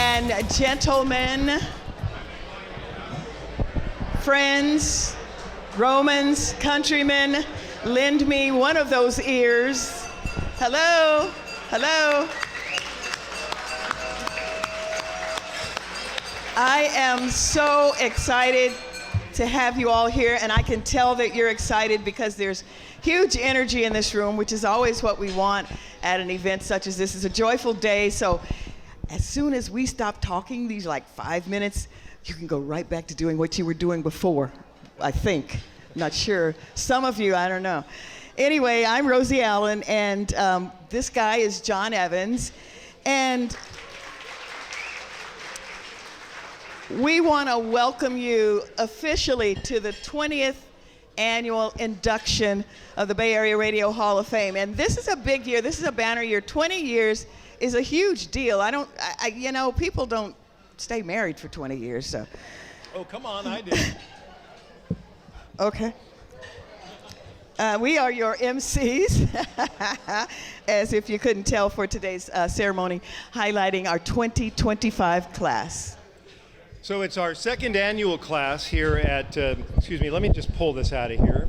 and gentlemen, friends, Romans, countrymen, lend me one of those ears. Hello, hello. I am so excited to have you all here, and I can tell that you're excited because there's huge energy in this room, which is always what we want at an event such as this. It's a joyful day, so as soon as we stop talking, these like 5 minutes, you can go right back to doing what you were doing before, I think. I'm not sure. Some of you, I don't know. Anyway, I'm Rosie Allen, and this guy is John Evans, and we want to welcome you officially to the 20th annual induction of the Bay Area Radio Hall of Fame. And this is a big year. This is a banner year. 20 years is a huge deal. You know, people don't stay married for 20 years, so. Oh, come on, I did. Okay. We are your MCs, as if you couldn't tell, for today's ceremony, highlighting our 2025 class. So it's our second annual class here at, excuse me, let me just pull this out of here.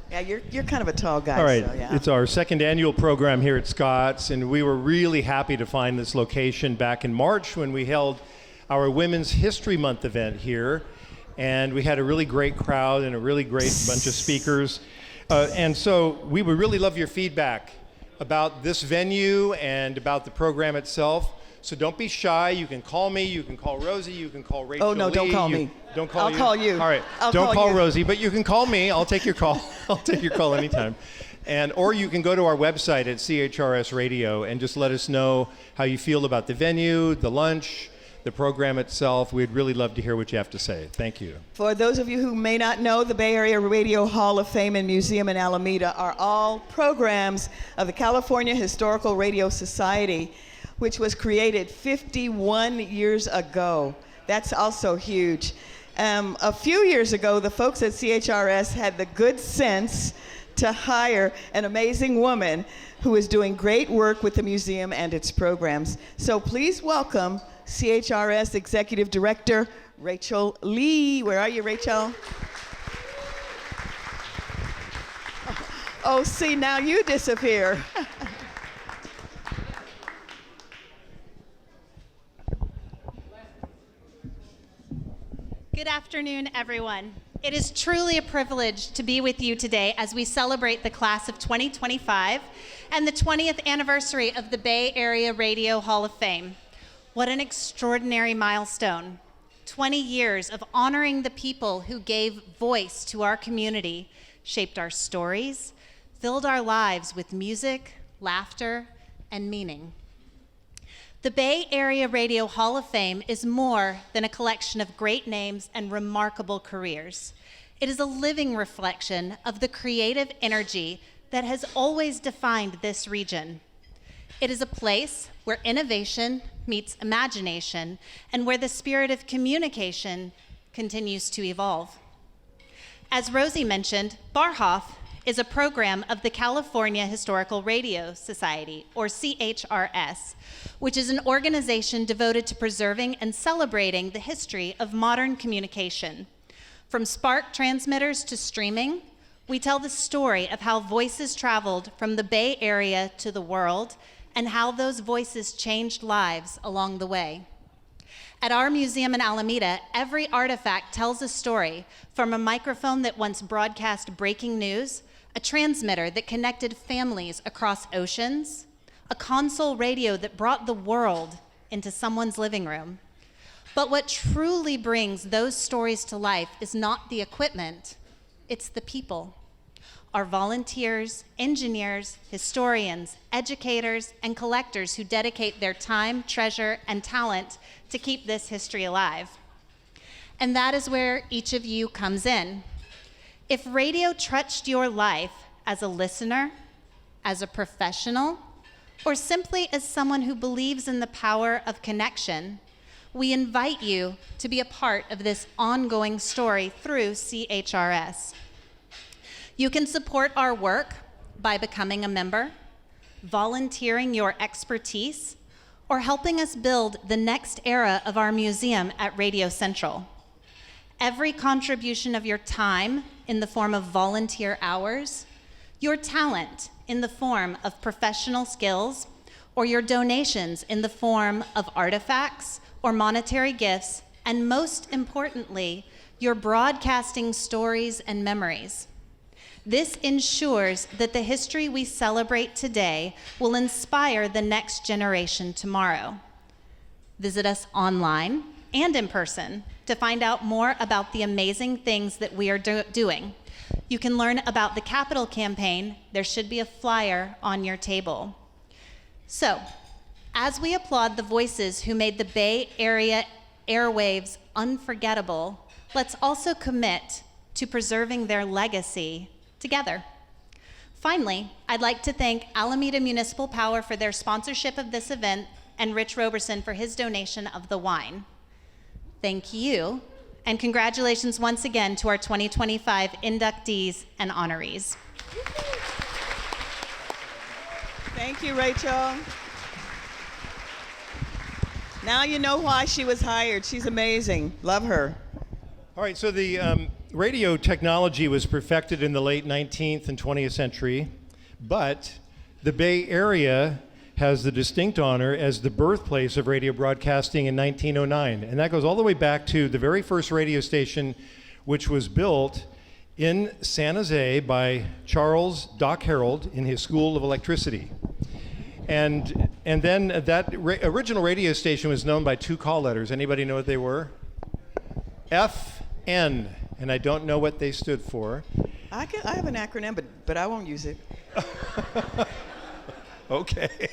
Yeah, you're kind of a tall guy. All right, so, yeah. It's our second annual program here at Scott's, and we were really happy to find this location back in March when we held our Women's History Month event here, and we had a really great crowd and a really great bunch of speakers. And so we would really love your feedback about this venue and about the program itself. So don't be shy. You can call me. You can call Rosie. You can call Rachel. Oh, no, don't call me. Don't call you. I'll call you. All right. I'll don't call you. Rosie, but you can call me. I'll take your call. I'll take your call anytime. Or you can go to our website at CHRS Radio and just let us know how you feel about the venue, the lunch, the program itself. We'd really love to hear what you have to say. Thank you. For those of you who may not know, the Bay Area Radio Hall of Fame and Museum in Alameda are all programs of the California Historical Radio Society, which was created 51 years ago. That's also huge. A few years ago, the folks at CHRS had the good sense to hire an amazing woman who is doing great work with the museum and its programs. So please welcome CHRS Executive Director, Rachel Lee. Where are you, Rachel? Oh, see, now you disappear. Good afternoon, everyone. It is truly a privilege to be with you today as we celebrate the class of 2025 and the 20th anniversary of the Bay Area Radio Hall of Fame. What an extraordinary milestone. 20 years of honoring the people who gave voice to our community, shaped our stories, filled our lives with music, laughter, and meaning. The Bay Area Radio Hall of Fame is more than a collection of great names and remarkable careers. It is a living reflection of the creative energy that has always defined this region. It is a place where innovation meets imagination and where the spirit of communication continues to evolve. As Rosie mentioned, Barhoff is a program of the California Historical Radio Society, or CHRS, which is an organization devoted to preserving and celebrating the history of modern communication. From spark transmitters to streaming, we tell the story of how voices traveled from the Bay Area to the world and how those voices changed lives along the way. At our museum in Alameda, every artifact tells a story, from a microphone that once broadcast breaking news, a transmitter that connected families across oceans, a console radio that brought the world into someone's living room. But what truly brings those stories to life is not the equipment, it's the people. Our volunteers, engineers, historians, educators, and collectors who dedicate their time, treasure, and talent to keep this history alive. And that is where each of you comes in. If radio touched your life as a listener, as a professional, or simply as someone who believes in the power of connection, we invite you to be a part of this ongoing story through CHRS. You can support our work by becoming a member, volunteering your expertise, or helping us build the next era of our museum at Radio Central. Every contribution of your time in the form of volunteer hours, your talent in the form of professional skills, or your donations in the form of artifacts or monetary gifts, and most importantly, your broadcasting stories and memories. This ensures that the history we celebrate today will inspire the next generation tomorrow. Visit us online and in person to find out more about the amazing things that we are doing. You can learn about the Capital Campaign. There should be a flyer on your table. So, as we applaud the voices who made the Bay Area airwaves unforgettable, let's also commit to preserving their legacy together. Finally, I'd like to thank Alameda Municipal Power for their sponsorship of this event and Rich Roberson for his donation of the wine. Thank you, and congratulations once again to our 2025 inductees and honorees. Thank you, Rachel. Now you know why she was hired. She's amazing. Love her. All right, so the radio technology was perfected in the late 19th and 20th century, but the Bay Area has the distinct honor as the birthplace of radio broadcasting in 1909. And that goes all the way back to the very first radio station, which was built in San Jose by Charles Doc Harold in his School of Electricity. And then that original radio station was known by two call letters. Anybody know what they were? FN, and I don't know what they stood for. I have an acronym, but I won't use it. Okay.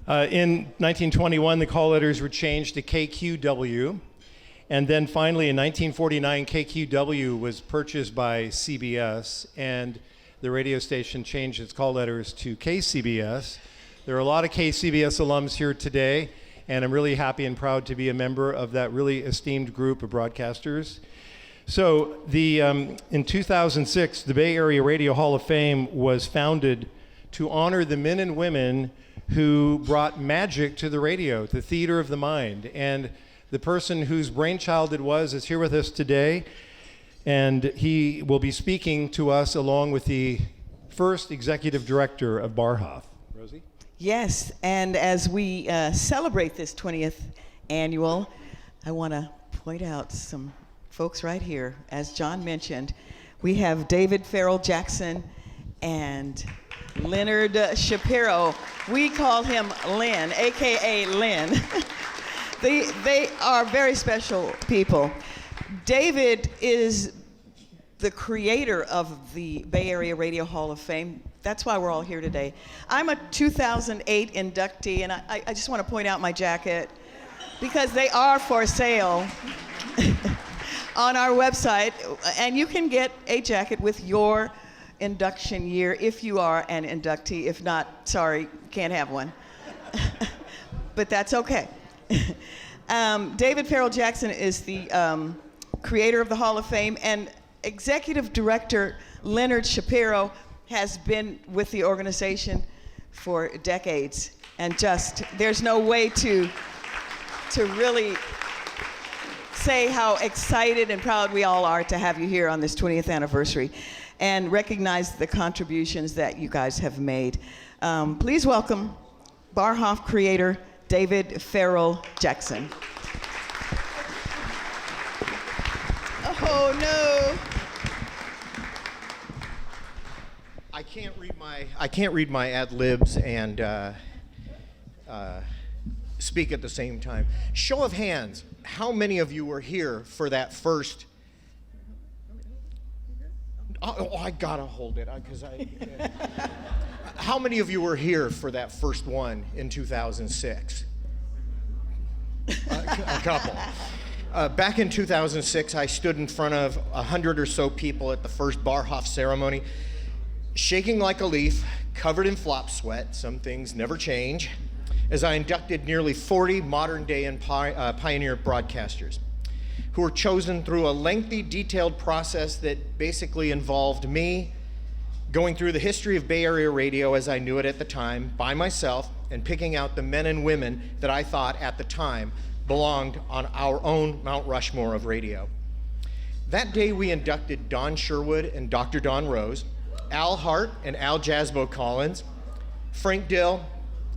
In 1921, the call letters were changed to KQW. And then finally, in 1949, KQW was purchased by CBS, and the radio station changed its call letters to KCBS. There are a lot of KCBS alums here today, and I'm really happy and proud to be a member of that really esteemed group of broadcasters. So in 2006, the Bay Area Radio Hall of Fame was founded to honor the men and women who brought magic to the radio, the theater of the mind. And the person whose brainchild it was is here with us today, and he will be speaking to us along with the first executive director of Barhoff. Rosie? Yes, and as we celebrate this 20th annual, I want to point out some folks right here. As John mentioned, we have David Farrell Jackson and Leonard Shapiro. We call him Lynn, AKA Lynn. They are very special people. David is the creator of the Bay Area Radio Hall of Fame. That's why we're all here today. I'm a 2008 inductee, and I just want to point out my jacket because they are for sale on our website, and you can get a jacket with your induction year if you are an inductee. If not, sorry, can't have one. But that's okay. David Farrell Jackson is the creator of the Hall of Fame, and Executive Director Leonard Shapiro has been with the organization for decades, and just there's no way to really say how excited and proud we all are to have you here on this 20th anniversary and recognize the contributions that you guys have made. Please welcome Barhoff creator David Farrell Jackson. Oh no. I can't read my ad libs and speak at the same time. Show of hands, how many of you were here for that first? Oh, I gotta hold it because How many of you were here for that first one in 2006? A couple. Back in 2006, I stood in front of 100 or so people at the first Barhoff ceremony, shaking like a leaf, covered in flop sweat. Some things never change. As I inducted nearly 40 modern-day and pioneer broadcasters who were chosen through a lengthy, detailed process that basically involved me, going through the history of Bay Area radio as I knew it at the time by myself and picking out the men and women that I thought at the time belonged on our own Mount Rushmore of radio. That day we inducted Don Sherwood and Dr. Don Rose, Al Hart and Al Jasbo Collins, Frank Dill,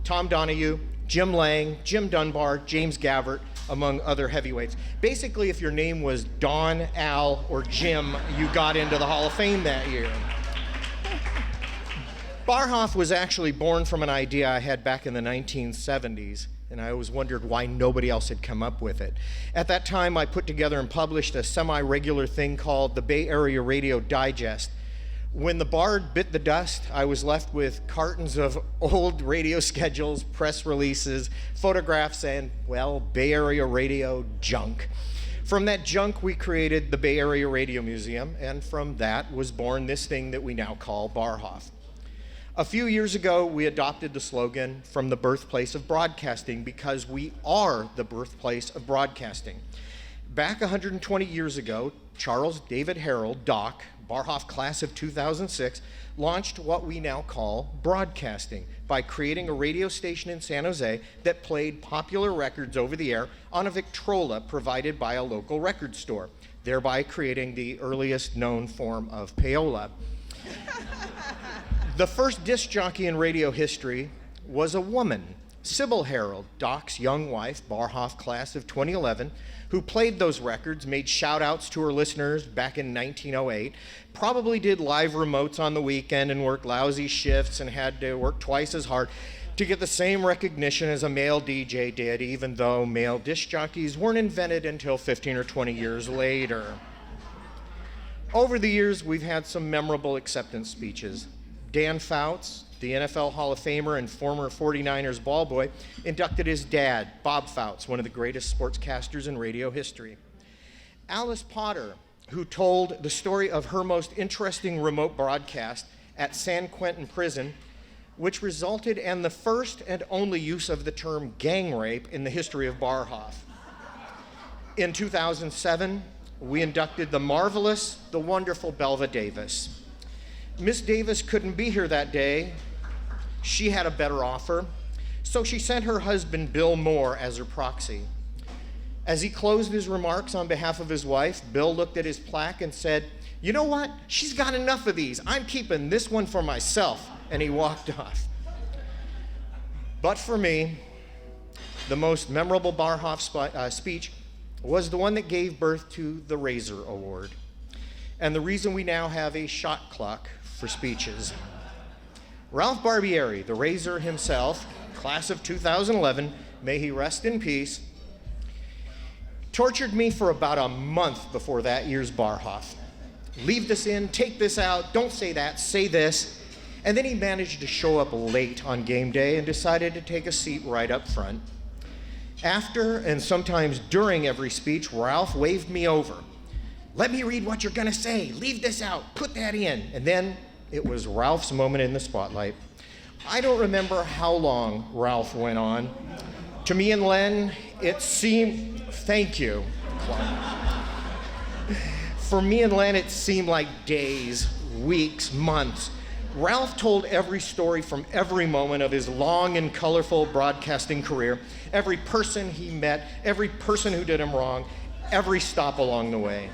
Tom Donahue, Jim Lang, Jim Dunbar, James Gabbert, among other heavyweights. Basically, if your name was Don, Al, or Jim, you got into the Hall of Fame that year. Barhoff was actually born from an idea I had back in the 1970s, and I always wondered why nobody else had come up with it. At that time, I put together and published a semi-regular thing called the Bay Area Radio Digest. When the Bard bit the dust, I was left with cartons of old radio schedules, press releases, photographs, and, well, Bay Area radio junk. From that junk, we created the Bay Area Radio Museum, and from that was born this thing that we now call Barhoff. A few years ago, we adopted the slogan from the birthplace of broadcasting because we are the birthplace of broadcasting. Back 120 years ago, Charles David Harold, Doc, Barhoff class of 2006, launched what we now call broadcasting by creating a radio station in San Jose that played popular records over the air on a Victrola provided by a local record store, thereby creating the earliest known form of payola. The first disc jockey in radio history was a woman, Sybil Harold, Doc's young wife, Barhoff class of 2011, who played those records, made shout-outs to her listeners back in 1908, probably did live remotes on the weekend and worked lousy shifts and had to work twice as hard to get the same recognition as a male DJ did, even though male disc jockeys weren't invented until 15 or 20 years later. Over the years, we've had some memorable acceptance speeches. Dan Fouts, the NFL Hall of Famer and former 49ers ball boy, inducted his dad, Bob Fouts, one of the greatest sportscasters in radio history. Alice Potter, who told the story of her most interesting remote broadcast at San Quentin Prison, which resulted in the first and only use of the term gang rape in the history of Barhoff. In 2007, we inducted the marvelous, the wonderful Belva Davis. Miss Davis couldn't be here that day. She had a better offer, so she sent her husband, Bill Moore, as her proxy. As he closed his remarks on behalf of his wife, Bill looked at his plaque and said, "You know what? She's got enough of these. I'm keeping this one for myself," and he walked off. But for me, the most memorable Barhoff speech was the one that gave birth to the Razor Award, and the reason we now have a shot clock for speeches. Ralph Barbieri, the Razor himself, class of 2011, may he rest in peace, tortured me for about a month before that year's Barhoff. Leave this in, take this out, don't say that, say this. And then he managed to show up late on game day and decided to take a seat right up front. After and sometimes during every speech, Ralph waved me over. "Let me read what you're gonna say, leave this out, put that in." And then it was Ralph's moment in the spotlight. I don't remember how long Ralph went on. To me and Len, it seemed, thank you, Clark. For me and Len, it seemed like days, weeks, months. Ralph told every story from every moment of his long and colorful broadcasting career, every person he met, every person who did him wrong, every stop along the way.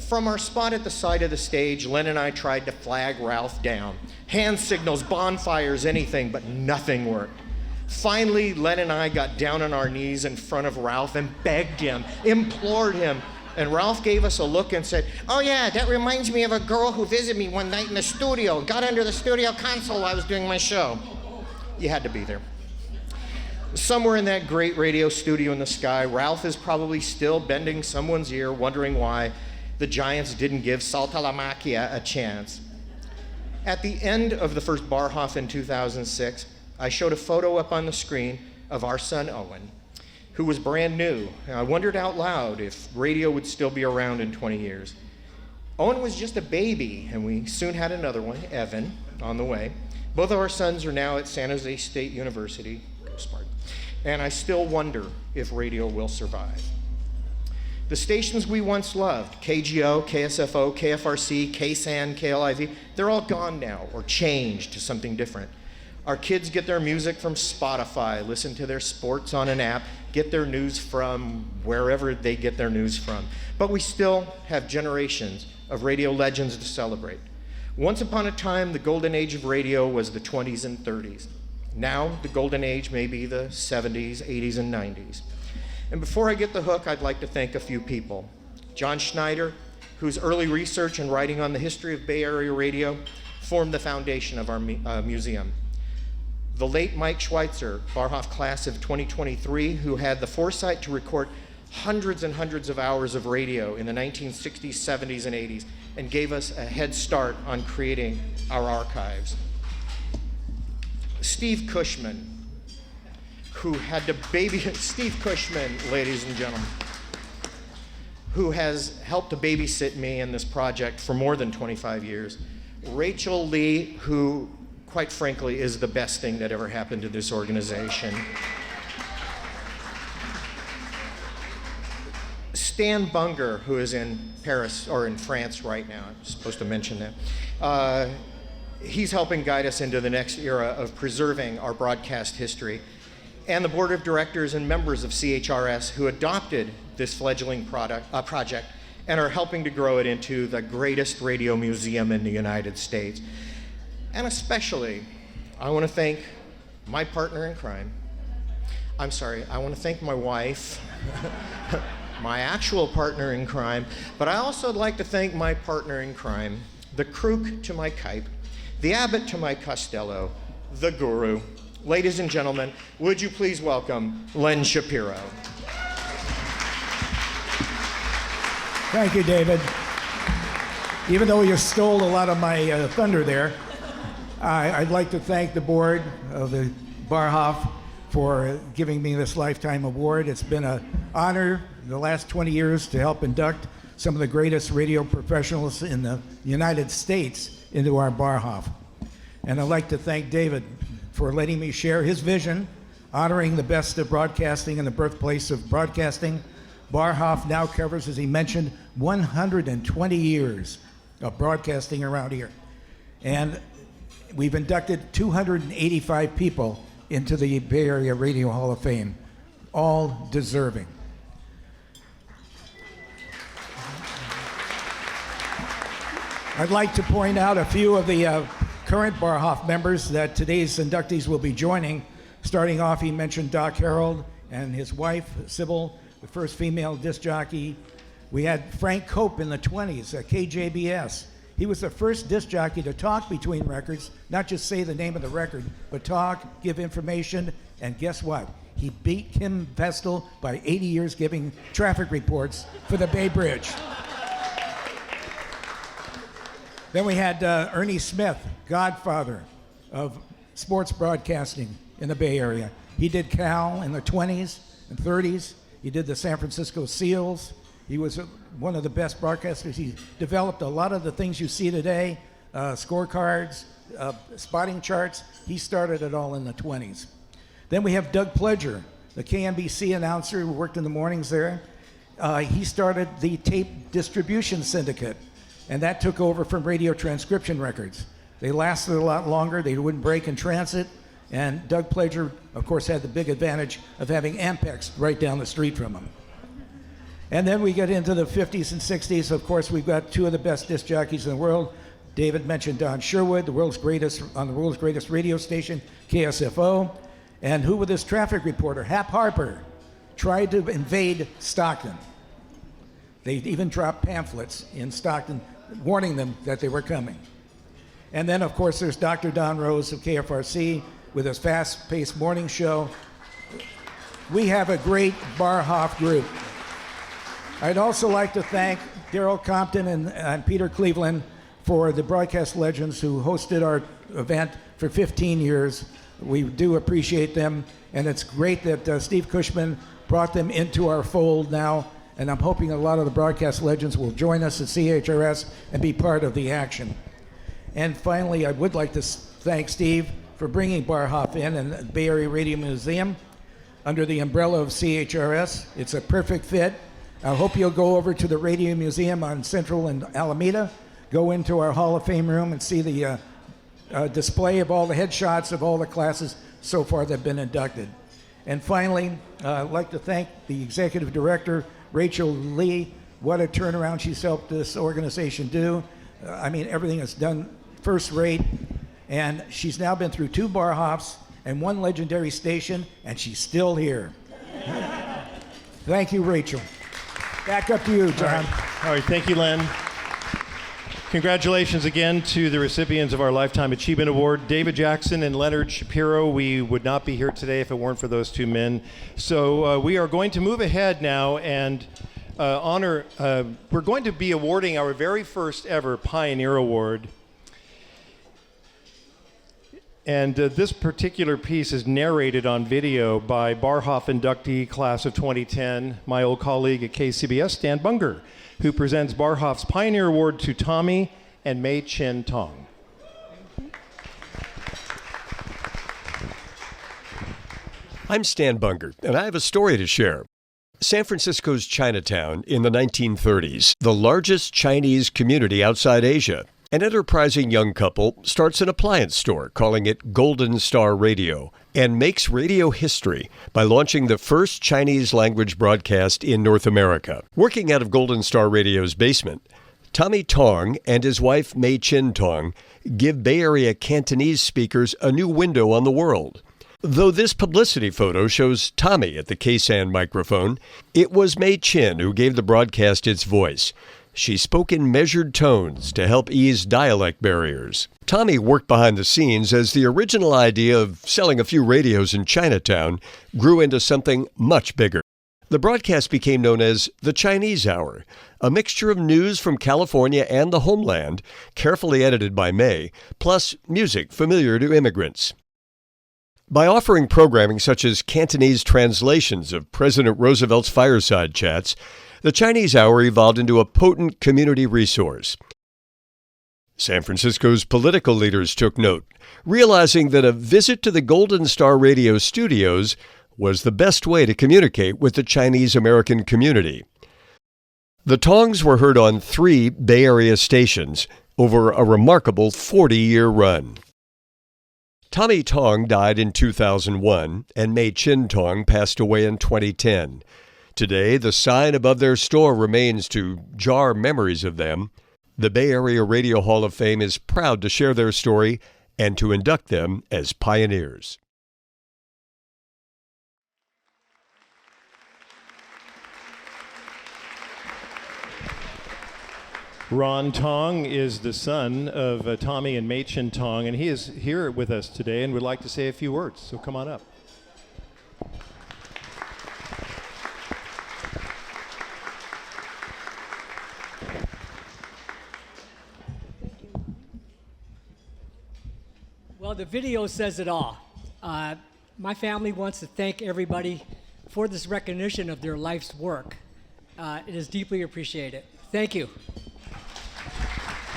From our spot at the side of the stage, Len and I tried to flag Ralph down. Hand signals, bonfires, anything, but nothing worked. Finally, Len and I got down on our knees in front of Ralph and begged him, implored him. And Ralph gave us a look and said, "Oh yeah, that reminds me of a girl who visited me one night in the studio, got under the studio console while I was doing my show." You had to be there. Somewhere in that great radio studio in the sky, Ralph is probably still bending someone's ear, wondering why the Giants didn't give Saltalamacchia a chance. At the end of the first Barhoff in 2006, I showed a photo up on the screen of our son Owen, who was brand new. And I wondered out loud if radio would still be around in 20 years. Owen was just a baby, and we soon had another one, Evan, on the way. Both of our sons are now at San Jose State University, go Spartans, and I still wonder if radio will survive. The stations we once loved, KGO, KSFO, KFRC, KSAN, KLIV, they're all gone now or changed to something different. Our kids get their music from Spotify, listen to their sports on an app, get their news from wherever they get their news from. But we still have generations of radio legends to celebrate. Once upon a time, the golden age of radio was the 20s and 30s. Now, the golden age may be the 70s, 80s, and 90s. And before I get the hook, I'd like to thank a few people. John Schneider, whose early research and writing on the history of Bay Area radio formed the foundation of our museum. The late Mike Schweitzer, Barhoff class of 2023, who had the foresight to record hundreds and hundreds of hours of radio in the 1960s, 70s, and 80s, and gave us a head start on creating our archives. Steve Cushman, who had to Steve Cushman, ladies and gentlemen, who has helped to babysit me in this project for more than 25 years. Rachel Lee, who, quite frankly, is the best thing that ever happened to this organization. Stan Bunger, who is in Paris, or in France right now, I'm supposed to mention that. He's helping guide us into the next era of preserving our broadcast history. And the board of directors and members of CHRS who adopted this fledgling project and are helping to grow it into the greatest radio museum in the United States. And especially, I want to thank my partner in crime. I'm sorry, I want to thank my wife, my actual partner in crime, but I also would like to thank my partner in crime, the Crook to my Kipe, the Abbot to my Costello, the Guru. Ladies and gentlemen, would you please welcome Len Shapiro. Thank you, David. Even though you stole a lot of my thunder there, I'd like to thank the board of the Barhoff for giving me this lifetime award. It's been an honor in the last 20 years to help induct some of the greatest radio professionals in the United States into our Barhoff. And I'd like to thank David for letting me share his vision, honoring the best of broadcasting and the birthplace of broadcasting. Barhoff now covers, as he mentioned, 120 years of broadcasting around here. And we've inducted 285 people into the Bay Area Radio Hall of Fame, all deserving. I'd like to point out a few of the current Barhoff members that today's inductees will be joining. Starting off, he mentioned Doc Harold and his wife, Sybil, the first female disc jockey. We had Frank Cope in the 20s at KJBS. He was the first disc jockey to talk between records, not just say the name of the record, but talk, give information, and guess what? He beat Kim Vestal by 80 years giving traffic reports for the Bay Bridge. Then we had Ernie Smith, godfather of sports broadcasting in the Bay Area. He did Cal in the 20s and 30s. He did the San Francisco Seals. He was one of the best broadcasters. He developed a lot of the things you see today, scorecards, spotting charts. He started it all in the 20s. Then we have Doug Pledger, the KNBC announcer who worked in the mornings there. He started the tape distribution syndicate, and that took over from radio transcription records. They lasted a lot longer. They wouldn't break in transit. And Doug Pledger, of course, had the big advantage of having Ampex right down the street from him. And then we get into the 50s and 60s. Of course, we've got two of the best disc jockeys in the world. David mentioned Don Sherwood, on the world's greatest radio station, KSFO. And who was this traffic reporter? Hap Harper tried to invade Stockton. They even dropped pamphlets in Stockton warning them that they were coming. And then, of course, there's Dr. Don Rose of KFRC with his fast-paced morning show. We have a great Barhoff group. I'd also like to thank Daryl Compton and Peter Cleveland for the broadcast legends who hosted our event for 15 years. We do appreciate them, and it's great that Steve Cushman brought them into our fold now, and I'm hoping a lot of the broadcast legends will join us at CHRS and be part of the action. And finally, I would like to thank Steve for bringing Barhoff in and the Bay Area Radio Museum under the umbrella of CHRS. It's a perfect fit. I hope you'll go over to the Radio Museum on Central and Alameda, go into our Hall of Fame room and see the display of all the headshots of all the classes so far that have been inducted. And finally, I'd like to thank the executive director, Rachel Lee. What a turnaround she's helped this organization do. I mean, everything is done first rate. And she's now been through 2 Barhoffs and 1 legendary station, and she's still here. Thank you, Rachel. Back up to you, John. All right, thank you, Len. Congratulations again to the recipients of our Lifetime Achievement Award, David Jackson and Leonard Shapiro. We would not be here today if it weren't for those 2 men. So we are going to move ahead now and we're going to be awarding our very first ever Pioneer Award. And this particular piece is narrated on video by Barhoff inductee class of 2010, my old colleague at KCBS, Stan Bunger, who presents Barhoff's Pioneer Award to Tommy and Mei Chin Tong. I'm Stan Bunger, and I have a story to share. San Francisco's Chinatown in the 1930s, the largest Chinese community outside Asia. An enterprising young couple starts an appliance store, calling it Golden Star Radio, and makes radio history by launching the first Chinese language broadcast in North America. Working out of Golden Star Radio's basement, Tommy Tong and his wife Mei Chin Tong give Bay Area Cantonese speakers a new window on the world. Though this publicity photo shows Tommy at the KSAN microphone, it was Mei Chin who gave the broadcast its voice. She spoke in measured tones to help ease dialect barriers. Tommy worked behind the scenes as the original idea of selling a few radios in Chinatown grew into something much bigger. The broadcast became known as the Chinese Hour, a mixture of news from California and the homeland, carefully edited by Mei, plus music familiar to immigrants. By offering programming such as Cantonese translations of President Roosevelt's fireside chats, the Chinese Hour evolved into a potent community resource. San Francisco's political leaders took note, realizing that a visit to the Golden Star Radio studios was the best way to communicate with the Chinese American community. The Tongs were heard on 3 Bay Area stations over a remarkable 40-year run. Tommy Tong died in 2001, and Mei Chin Tong passed away in 2010. Today, the sign above their store remains to jar memories of them. The Bay Area Radio Hall of Fame is proud to share their story and to induct them as pioneers. Ron Tong is the son of Tommy and Mei Chin Tong, and he is here with us today and would like to say a few words. So come on up. Well, the video says it all. My family wants to thank everybody for this recognition of their life's work. It is deeply appreciated. Thank you.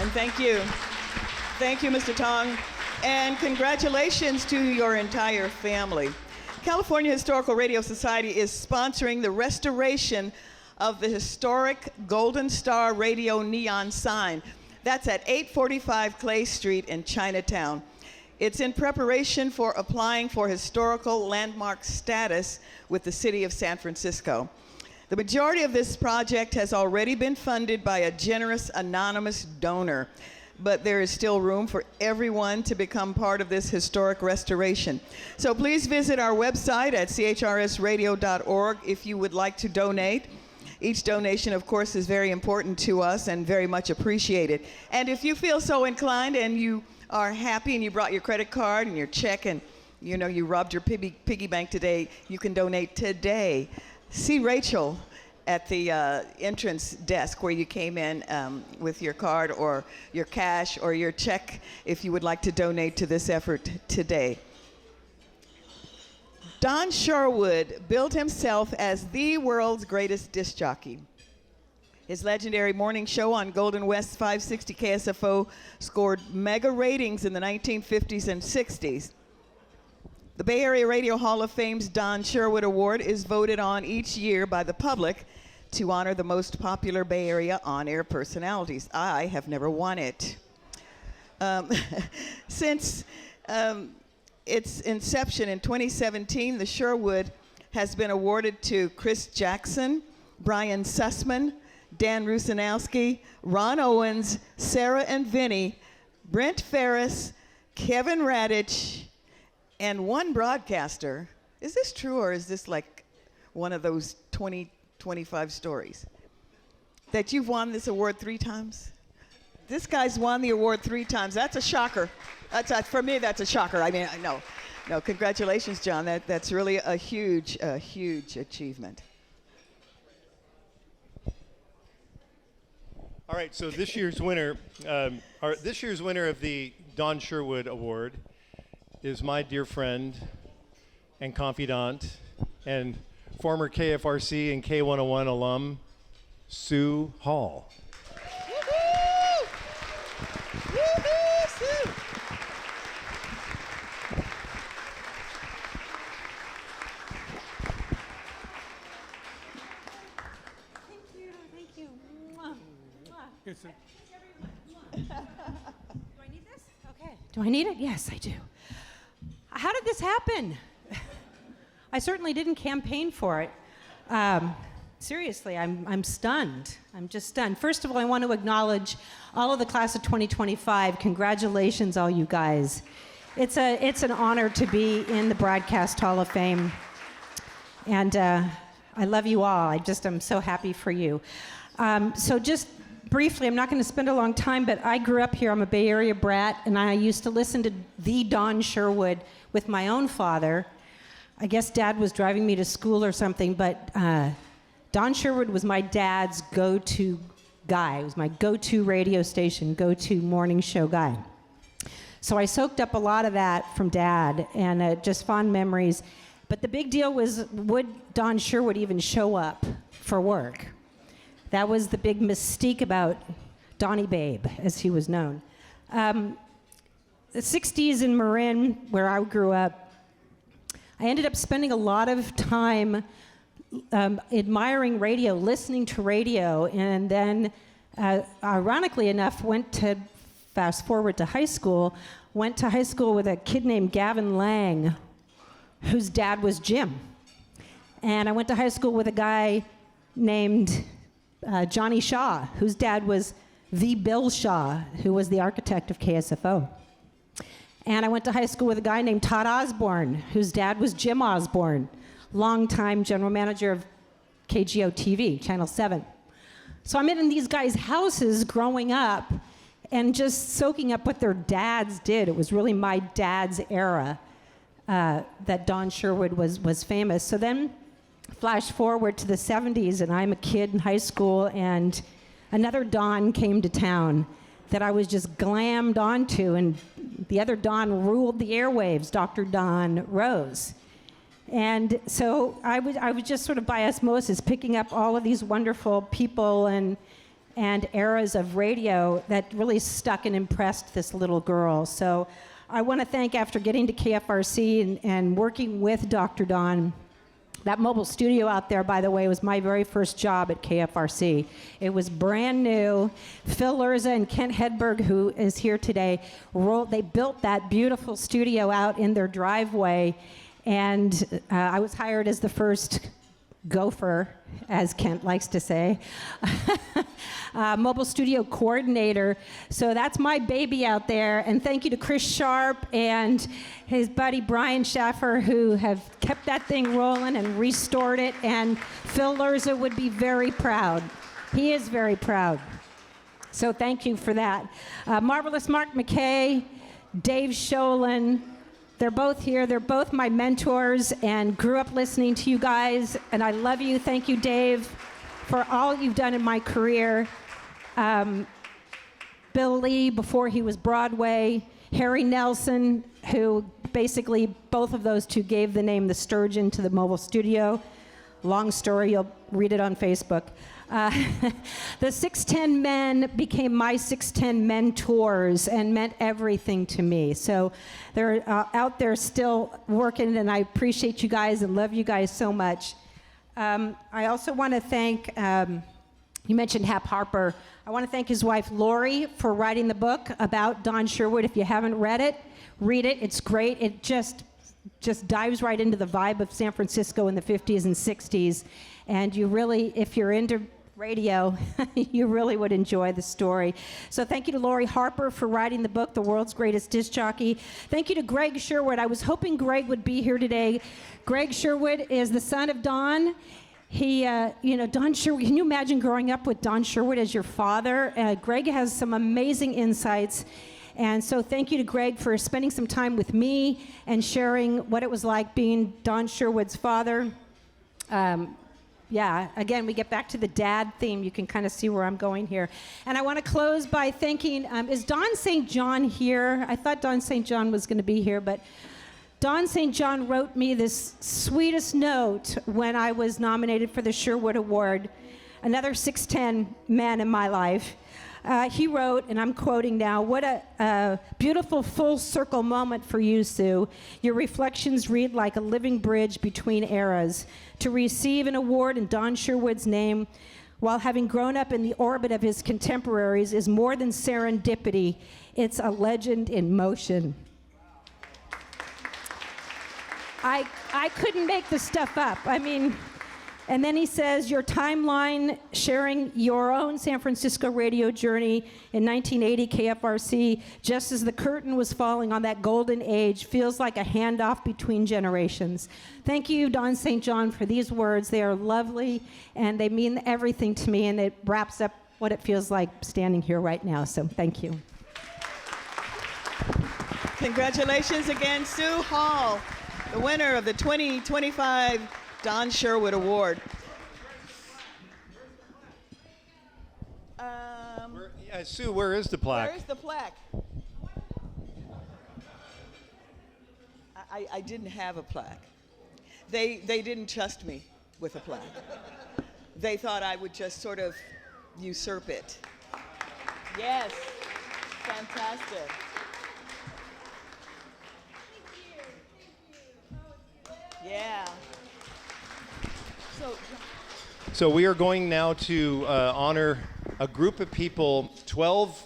And thank you. Thank you, Mr. Tong. And congratulations to your entire family. California Historical Radio Society is sponsoring the restoration of the historic Golden Star Radio neon sign. That's at 845 Clay Street in Chinatown. It's in preparation for applying for historical landmark status with the city of San Francisco. The majority of this project has already been funded by a generous anonymous donor, but there is still room for everyone to become part of this historic restoration. So please visit our website at chrsradio.org if you would like to donate. Each donation, of course, is very important to us and very much appreciated. And if you feel so inclined and you are happy and you brought your credit card and your check and you robbed your piggy bank today, you can donate today. See Rachel at the entrance desk where you came in with your card or your cash or your check if you would like to donate to this effort today. Don Sherwood billed himself as the world's greatest disc jockey. His legendary morning show on Golden West 560 KSFO scored mega ratings in the 1950s and 60s. The Bay Area Radio Hall of Fame's Don Sherwood Award is voted on each year by the public to honor the most popular Bay Area on-air personalities. I have never won it. Since its inception in 2017, the Sherwood has been awarded to Chris Jackson, Brian Sussman, Dan Rusanowski, Ron Owens, Sarah and Vinny, Brent Ferris, Kevin Radich, and one broadcaster. Is this true, or is this like one of those 25 stories? That you've won this award 3 times? This guy's won the award 3 times. That's a shocker. For me, that's a shocker. I mean, no, congratulations, John. That's really a huge achievement. All right, so this year's winner of the Don Sherwood Award is my dear friend and confidant and former KFRC and K101 alum, Sue Hall. Woo-hoo! Woo-hoo, Sue! Thank you. Mwah. Mwah. Do I need this? Okay. Do I need it? Yes, I do. How did this happen? I certainly didn't campaign for it. Seriously, I'm stunned. I'm just stunned. First of all, I want to acknowledge all of the class of 2025. Congratulations, all you guys. It's an honor to be in the Broadcast Hall of Fame. And I love you all. I'm so happy for you. So just briefly, I'm not going to spend a long time, but I grew up here. I'm a Bay Area brat, and I used to listen to the Don Sherwood with my own father. I guess Dad was driving me to school or something, but Don Sherwood was my dad's go-to guy. It was my go-to radio station, go-to morning show guy. So I soaked up a lot of that from Dad, and just fond memories. But the big deal was, would Don Sherwood even show up for work? That was the big mystique about Donnie Babe, as he was known. The 60s in Marin, where I grew up, I ended up spending a lot of time admiring radio, listening to radio, and then, ironically enough, fast forward to high school, went to high school with a kid named Gavin Lang, whose dad was Jim. And I went to high school with a guy named Johnny Shaw, whose dad was the Bill Shaw, who was the architect of KSFO. And I went to high school with a guy named Todd Osborne, whose dad was Jim Osborne, longtime general manager of KGO TV, Channel 7. So I'm in these guys' houses growing up and just soaking up what their dads did. It was really my dad's era that Don Sherwood was famous. So then flash forward to the 70s, and I'm a kid in high school, and another Don came to town that I was just glammed onto, and the other Don ruled the airwaves, Dr. Don Rose. And so I was just sort of by osmosis picking up all of these wonderful people and eras of radio that really stuck and impressed this little girl. So I want to thank, after getting to KFRC and working with Dr. Don, that mobile studio out there, by the way, was my very first job at KFRC. It was brand new. Phil Lurza and Kent Hedberg, who is here today, they built that beautiful studio out in their driveway, and I was hired as the first gopher, as Kent likes to say, mobile studio coordinator. So that's my baby out there. And thank you to Chris Sharp and his buddy Brian Schaffer, who have kept that thing rolling and restored it. And Phil Lurza would be very proud. He is very proud. So thank you for that. Marvelous Mark McKay, Dave Sholin, they're both here. They're both my mentors and grew up listening to you guys. And I love you. Thank you, Dave, for all you've done in my career. Bill Lee, before he was Broadway. Harry Nelson, who basically, both of those two gave the name The Sturgeon to the mobile studio. Long story, you'll read it on Facebook. The 610 men became my 610 mentors and meant everything to me. So they're out there still working, and I appreciate you guys and love you guys so much. I also want to thank, you mentioned Hap Harper. I want to thank his wife, Lori, for writing the book about Don Sherwood. If you haven't read it, read it. It's great. It just dives right into the vibe of San Francisco in the 50s and 60s. And you really, if you're into radio, you really would enjoy the story. So thank you to Lori Harper for writing the book, The World's Greatest Disc Jockey. Thank you to Greg Sherwood. I was hoping Greg would be here today. Greg Sherwood is the son of Don. He, Don Sherwood, can you imagine growing up with Don Sherwood as your father? Greg has some amazing insights. And so thank you to Greg for spending some time with me and sharing what it was like being Don Sherwood's father. Again, we get back to the dad theme. You can kind of see where I'm going here. And I want to close by thanking, is Don St. John here? I thought Don St. John was going to be here, but Don St. John wrote me this sweetest note when I was nominated for the Sherwood Award, another 6'10" man in my life. He wrote, and I'm quoting now, "What a beautiful full circle moment for you, Sue. Your reflections read like a living bridge between eras. To receive an award in Don Sherwood's name while having grown up in the orbit of his contemporaries is more than serendipity. It's a legend in motion." I couldn't make this stuff up. I mean, and then he says, your timeline sharing your own San Francisco radio journey in 1980 KFRC, just as the curtain was falling on that golden age, feels like a handoff between generations. Thank you, Don St. John, for these words. They are lovely, and they mean everything to me, and it wraps up what it feels like standing here right now. So thank you. Congratulations again, Sue Hall, the winner of the 2025 Don Sherwood Award. Sue, where is the plaque? Where's the plaque? I didn't have a plaque. They didn't trust me with a plaque. They thought I would just sort of usurp it. Yes, fantastic. Yeah. So we are going now to honor a group of people, 12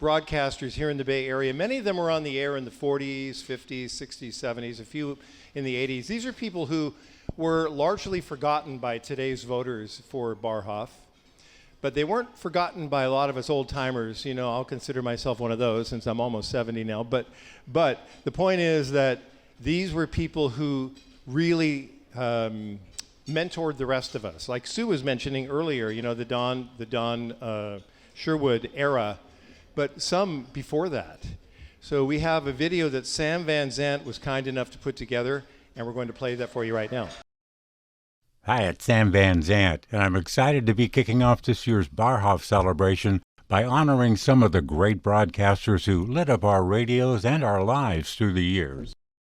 broadcasters here in the Bay Area. Many of them were on the air in the 40s, 50s, 60s, 70s, a few in the 80s. These are people who were largely forgotten by today's voters for Barhoff, but they weren't forgotten by a lot of us old-timers. You know, I'll consider myself one of those since I'm almost 70 now. But the point is that these were people who really mentored the rest of us. Like Sue was mentioning earlier, you know, the Don Sherwood era, but some before that. So we have a video that Sam Van Zandt was kind enough to put together, and we're going to play that for you right now. Hi, it's Sam Van Zandt, and I'm excited to be kicking off this year's Barhoff celebration by honoring some of the great broadcasters who lit up our radios and our lives through the years.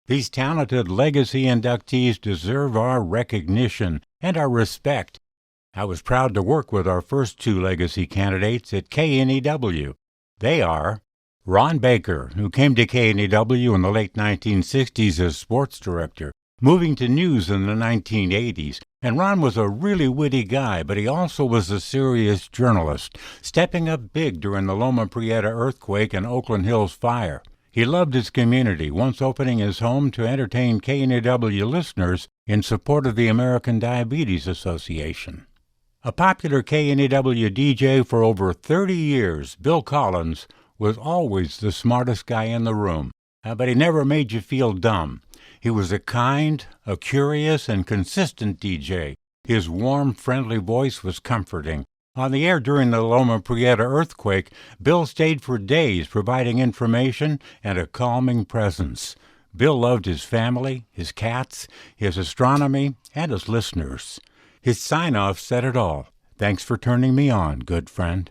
These talented legacy inductees deserve our recognition and our respect. I was proud to work with our first two legacy candidates at KNEW. They are Ron Baker, who came to KNEW in the late 1960s as sports director, moving to news in the 1980s. And Ron was a really witty guy, but he also was a serious journalist, stepping up big during the Loma Prieta earthquake and Oakland Hills fire. He loved his community, once opening his home to entertain KNEW listeners in support of the American Diabetes Association. A popular KNEW DJ for over 30 years, Bill Collins was always the smartest guy in the room, but he never made you feel dumb. He was a kind, a curious, and consistent DJ. His warm, friendly voice was comforting. On the air during the Loma Prieta earthquake, Bill stayed for days providing information and a calming presence. Bill loved his family, his cats, his astronomy, and his listeners. His sign-off said it all. Thanks for turning me on, good friend.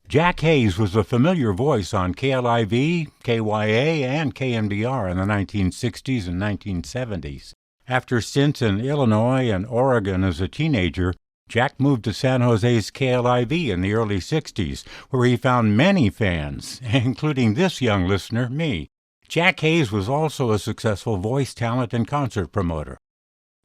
Jack Hayes was a familiar voice on KLIV, KYA, and KNBR in the 1960s and 1970s. After stints in Illinois and Oregon as a teenager, Jack moved to San Jose's KLIV in the early 60s, where he found many fans, including this young listener, me. Jack Hayes was also a successful voice talent and concert promoter.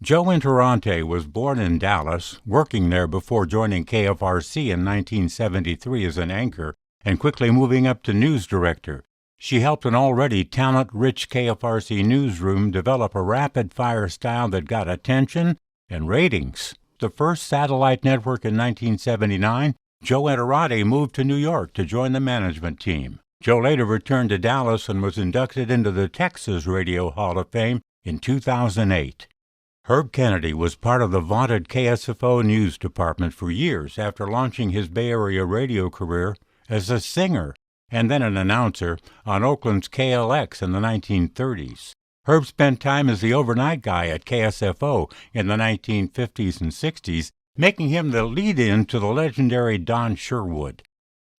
Joe Interante was born in Dallas, working there before joining KFRC in 1973 as an anchor and quickly moving up to news director. She helped an already talent-rich KFRC newsroom develop a rapid-fire style that got attention and ratings. The first satellite network in 1979, Joe Interante moved to New York to join the management team. Joe later returned to Dallas and was inducted into the Texas Radio Hall of Fame in 2008. Herb Kennedy was part of the vaunted KSFO news department for years after launching his Bay Area radio career as a singer and then an announcer on Oakland's KLX in the 1930s. Herb spent time as the overnight guy at KSFO in the 1950s and 60s, making him the lead-in to the legendary Don Sherwood.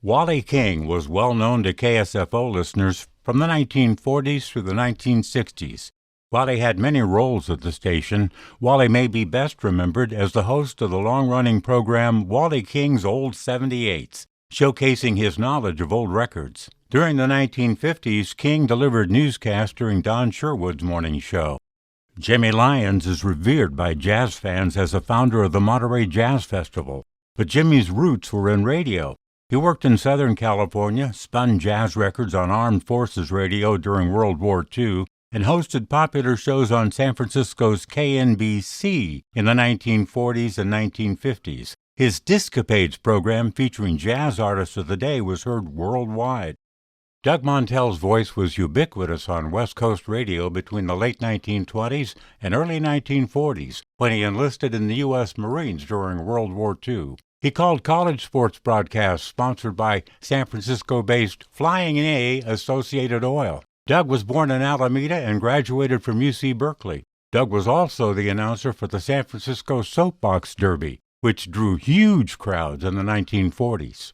Wally King was well known to KSFO listeners from the 1940s through the 1960s. While he had many roles at the station, Wally may be best remembered as the host of the long-running program Wally King's Old 78s, showcasing his knowledge of old records. During the 1950s, King delivered newscasts during Don Sherwood's morning show. Jimmy Lyons is revered by jazz fans as a founder of the Monterey Jazz Festival, but Jimmy's roots were in radio. He worked in Southern California, spun jazz records on Armed Forces Radio during World War II, and hosted popular shows on San Francisco's KNBC in the 1940s and 1950s. His Discapades program featuring jazz artists of the day was heard worldwide. Doug Montel's voice was ubiquitous on West Coast radio between the late 1920s and early 1940s when he enlisted in the U.S. Marines during World War II. He called college sports broadcasts sponsored by San Francisco-based Flying A Associated Oil. Doug was born in Alameda and graduated from UC Berkeley. Doug was also the announcer for the San Francisco Soapbox Derby, which drew huge crowds in the 1940s.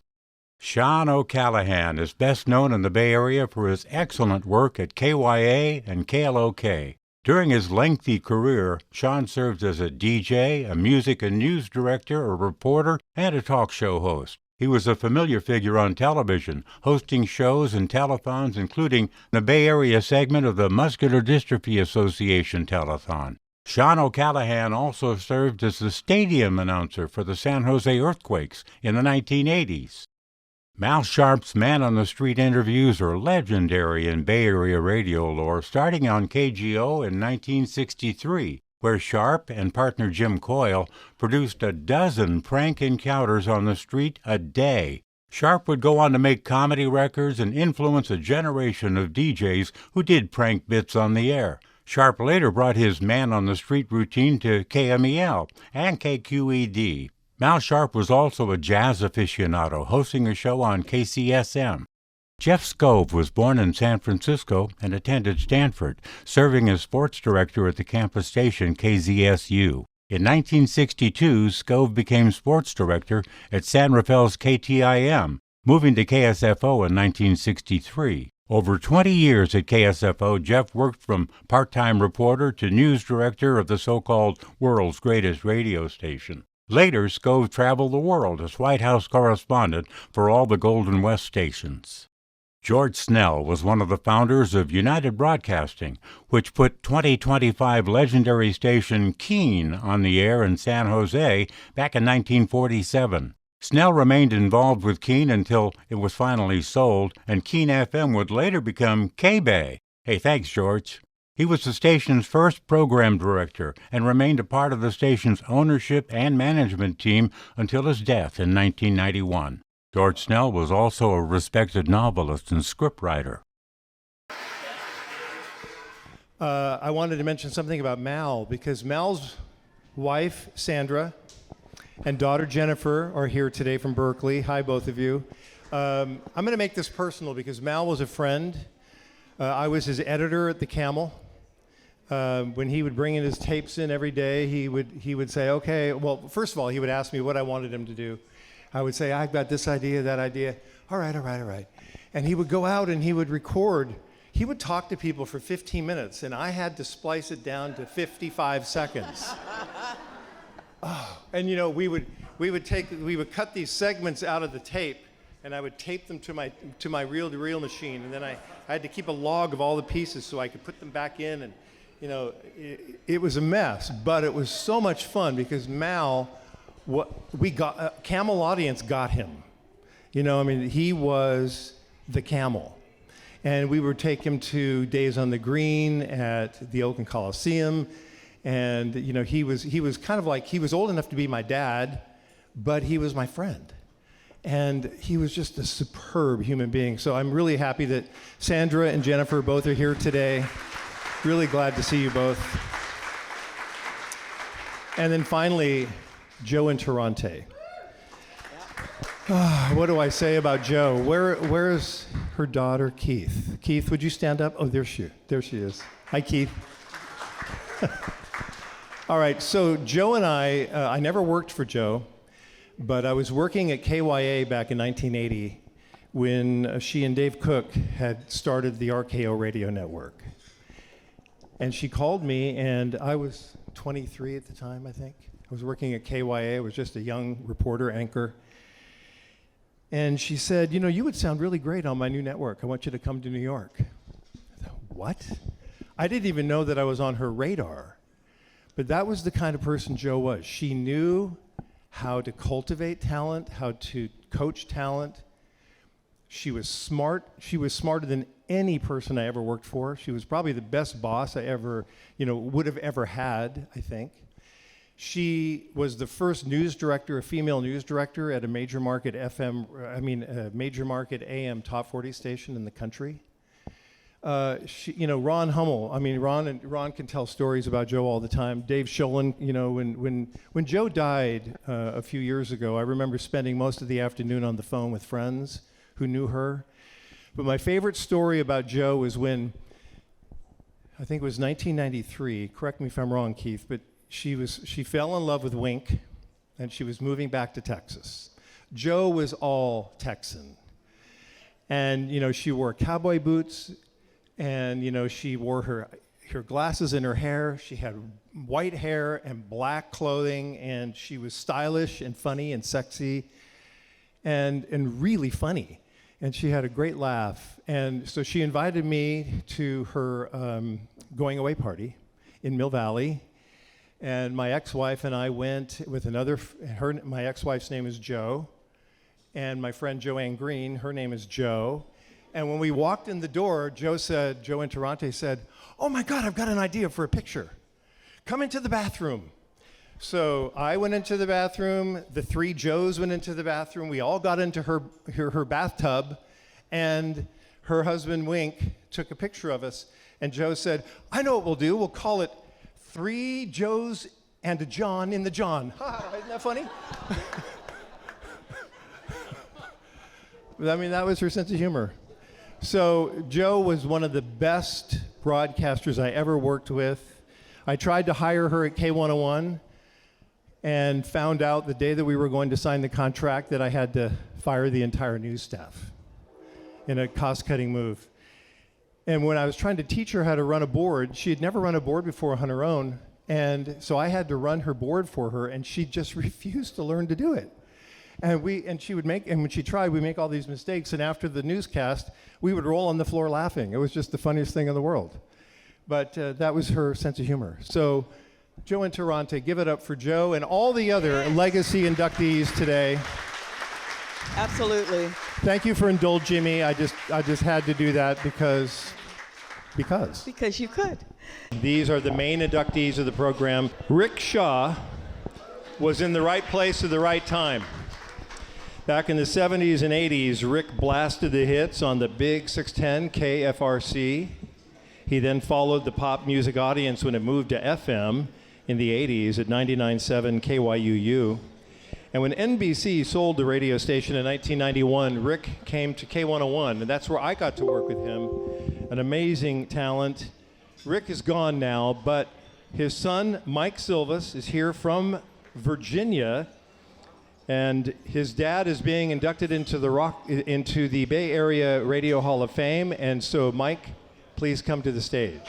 Sean O'Callahan is best known in the Bay Area for his excellent work at KYA and KLOK. During his lengthy career, Sean served as a DJ, a music and news director, a reporter, and a talk show host. He was a familiar figure on television, hosting shows and telethons, including the Bay Area segment of the Muscular Dystrophy Association telethon. Sean O'Callahan also served as the stadium announcer for the San Jose Earthquakes in the 1980s. Mal Sharp's man-on-the-street interviews are legendary in Bay Area radio lore, starting on KGO in 1963. Where Sharp and partner Jim Coyle produced a dozen prank encounters on the street a day. Sharp would go on to make comedy records and influence a generation of DJs who did prank bits on the air. Sharp later brought his man-on-the-street routine to KMEL and KQED. Mal Sharp was also a jazz aficionado, hosting a show on KCSM. Jeff Scove was born in San Francisco and attended Stanford, serving as sports director at the campus station KZSU. In 1962, Scove became sports director at San Rafael's KTIM, moving to KSFO in 1963. Over 20 years at KSFO, Jeff worked from part-time reporter to news director of the so-called world's greatest radio station. Later, Scove traveled the world as White House correspondent for all the Golden West stations. George Snell was one of the founders of United Broadcasting, which put 2025 legendary station Keene on the air in San Jose back in 1947. Snell remained involved with Keene until it was finally sold, and Keene FM would later become K-Bay. Hey, thanks, George. He was the station's first program director and remained a part of the station's ownership and management team until his death in 1991. George Snell was also a respected novelist and scriptwriter. I wanted to mention something about Mal, because Mal's wife, Sandra, and daughter, Jennifer, are here today from Berkeley. Hi, both of you. I'm going to make this personal because Mal was a friend. I was his editor at the Camel. When he would bring in his tapes in every day, he would say, okay, well, first of all, he would ask me what I wanted him to do. I would say, I've got this idea, that idea. All right. And he would go out and he would record. He would talk to people for 15 minutes, and I had to splice it down to 55 seconds. And we would cut these segments out of the tape, and I would tape them to my reel-to-reel machine, and then I had to keep a log of all the pieces so I could put them back in, You know, it was a mess, but it was so much fun because Mal, Camel Audience got him. You know, I mean, he was the camel. And we would take him to Days on the Green at the Oakland Coliseum. And, you know, he was kind of like, he was old enough to be my dad, but he was my friend. And he was just a superb human being. So I'm really happy that Sandra and Jennifer both are here today. Really glad to see you both. And then finally, Joe and Tarante. What do I say about Joe? Where's her daughter, Keith? Keith, would you stand up? Oh, there she is. Hi, Keith. All right, so Joe and I never worked for Joe, but I was working at KYA back in 1980 when she and Dave Cook had started the RKO radio network. And she called me, and I was 23 at the time, I think. I was working at KYA. I was just a young reporter, anchor. And she said, you know, you would sound really great on my new network. I want you to come to New York. I thought, what? I didn't even know that I was on her radar. But that was the kind of person Joe was. She knew how to cultivate talent, how to coach talent. She was smart. She was smarter than any person I ever worked for. She was probably the best boss I ever, would have ever had, I think. She was the first news director, a female news director at a major market major market AM top 40 station in the country. Ron Hummel. I mean, Ron can tell stories about Joe all the time. Dave Sholin. When Joe died a few years ago, I remember spending most of the afternoon on the phone with friends who knew her. But my favorite story about Joe was when, I think it was 1993. Correct me if I'm wrong, Keith, but she fell in love with Wink, and she was moving back to Texas. Joe was all Texan, and she wore cowboy boots. And, she wore her glasses in her hair. She had white hair and black clothing, and she was stylish and funny and sexy and really funny. And she had a great laugh. And so she invited me to her going away party in Mill Valley. And my ex-wife and I went with my ex-wife's name is Jo. And my friend Joanne Green, her name is Jo. And when we walked in the door, Joe and Tarante said, "Oh my God, I've got an idea for a picture. Come into the bathroom." So I went into the bathroom, the three Joes went into the bathroom, we all got into her bathtub, and her husband Wink took a picture of us. And Joe said, "I know what we'll do. We'll call it 3 Joes and a John in the John." Isn't that funny? I mean, that was her sense of humor. So Joe was one of the best broadcasters I ever worked with. I tried to hire her at K101 and found out the day that we were going to sign the contract that I had to fire the entire news staff in a cost-cutting move. And when I was trying to teach her how to run a board, she had never run a board before on her own, and so I had to run her board for her, and she just refused to learn to do it. And when she tried, we'd make all these mistakes, and after the newscast, we would roll on the floor laughing. It was just the funniest thing in the world. But that was her sense of humor. So Joe and Tarante, give it up for Joe and all the other legacy inductees today. Absolutely. Thank you for indulging me. I just had to do that because. Because you could. These are the main inductees of the program. Rick Shaw was in the right place at the right time. Back in the 70s and 80s, Rick blasted the hits on the big 610 KFRC. He then followed the pop music audience when it moved to FM in the 80s at 99.7 KYUU. And when NBC sold the radio station in 1991, Rick came to K101, and that's where I got to work with him. An amazing talent. Rick is gone now, but his son, Mike Silvas, is here from Virginia. And his dad is being inducted into the Bay Area Radio Hall of Fame. And so, Mike, please come to the stage.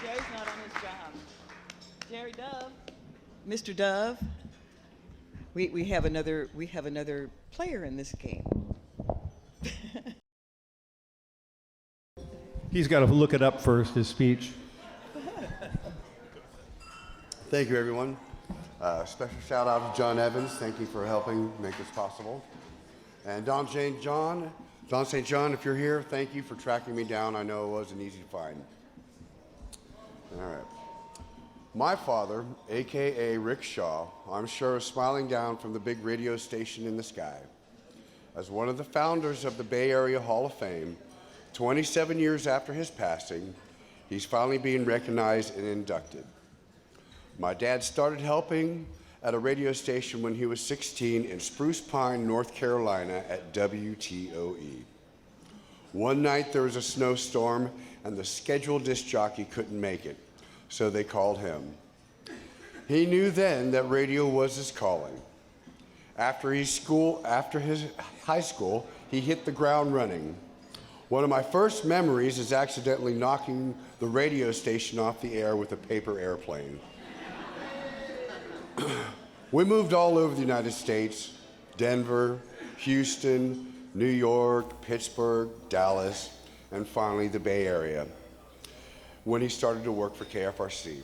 Jerry's not on his job. Jerry Dove. Mr. Dove. we have another player in this game. He's got to look it up first, his speech. Thank you, everyone. Special shout out to John Evans. Thank you for helping make this possible. And Don St. John, if you're here, thank you for tracking me down. I know it wasn't easy to find. All right. My father, AKA Rick Shaw, I'm sure is smiling down from the big radio station in the sky. As one of the founders of the Bay Area Hall of Fame, 27 years after his passing, he's finally being recognized and inducted. My dad started helping at a radio station when he was 16 in Spruce Pine, North Carolina at WTOE. One night there was a snowstorm and the scheduled disc jockey couldn't make it, so they called him. He knew then that radio was his calling. After his high school, he hit the ground running. One of my first memories is accidentally knocking the radio station off the air with a paper airplane. We moved all over the United States, Denver, Houston, New York, Pittsburgh, Dallas, and finally the Bay Area, when he started to work for KFRC.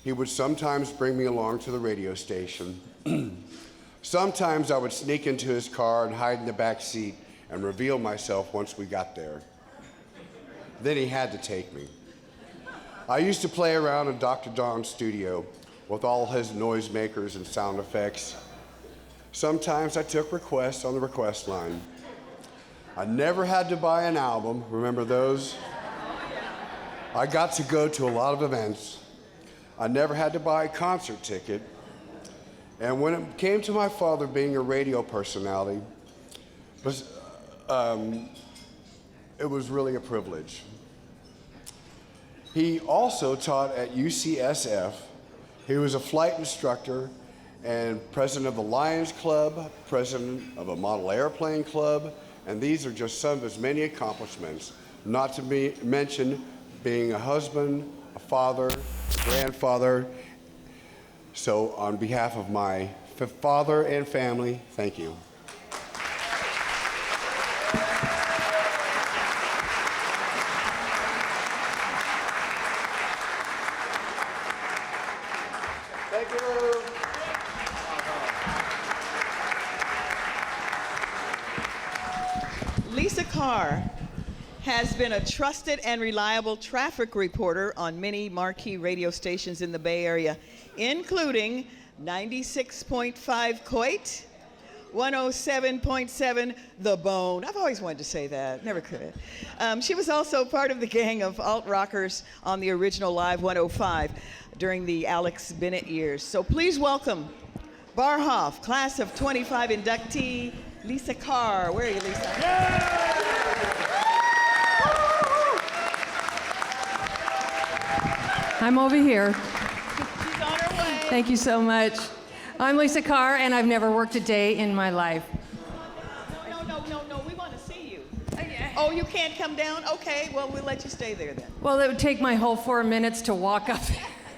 He would sometimes bring me along to the radio station. Sometimes I would sneak into his car and hide in the back seat and reveal myself once we got there. Then he had to take me. I used to play around in Dr. Don's studio with all his noisemakers and sound effects. Sometimes I took requests on the request line. I never had to buy an album, remember those? I got to go to a lot of events. I never had to buy a concert ticket. And when it came to my father being a radio personality, it was really a privilege. He also taught at UCSF. He was a flight instructor and president of the Lions Club, president of a model airplane club, and these are just some of his many accomplishments, not to mention being a husband, a father, a grandfather. So on behalf of my father and family, thank you. Lisa Carr has been a trusted and reliable traffic reporter on many marquee radio stations in the Bay Area, including 96.5 Coit, 107.7 The Bone. I've always wanted to say that, never could. She was also part of the gang of alt-rockers on the original Live 105 during the Alex Bennett years. So please welcome Barhoff, class of 25 inductee, Lisa Carr. Where are you, Lisa? Yeah! I'm over here. She's on her way. Thank you so much. I'm Lisa Carr, and I've never worked a day in my life. No, we want to see you. Oh, you can't come down? Okay, well, we'll let you stay there then. Well, it would take my whole 4 minutes to walk up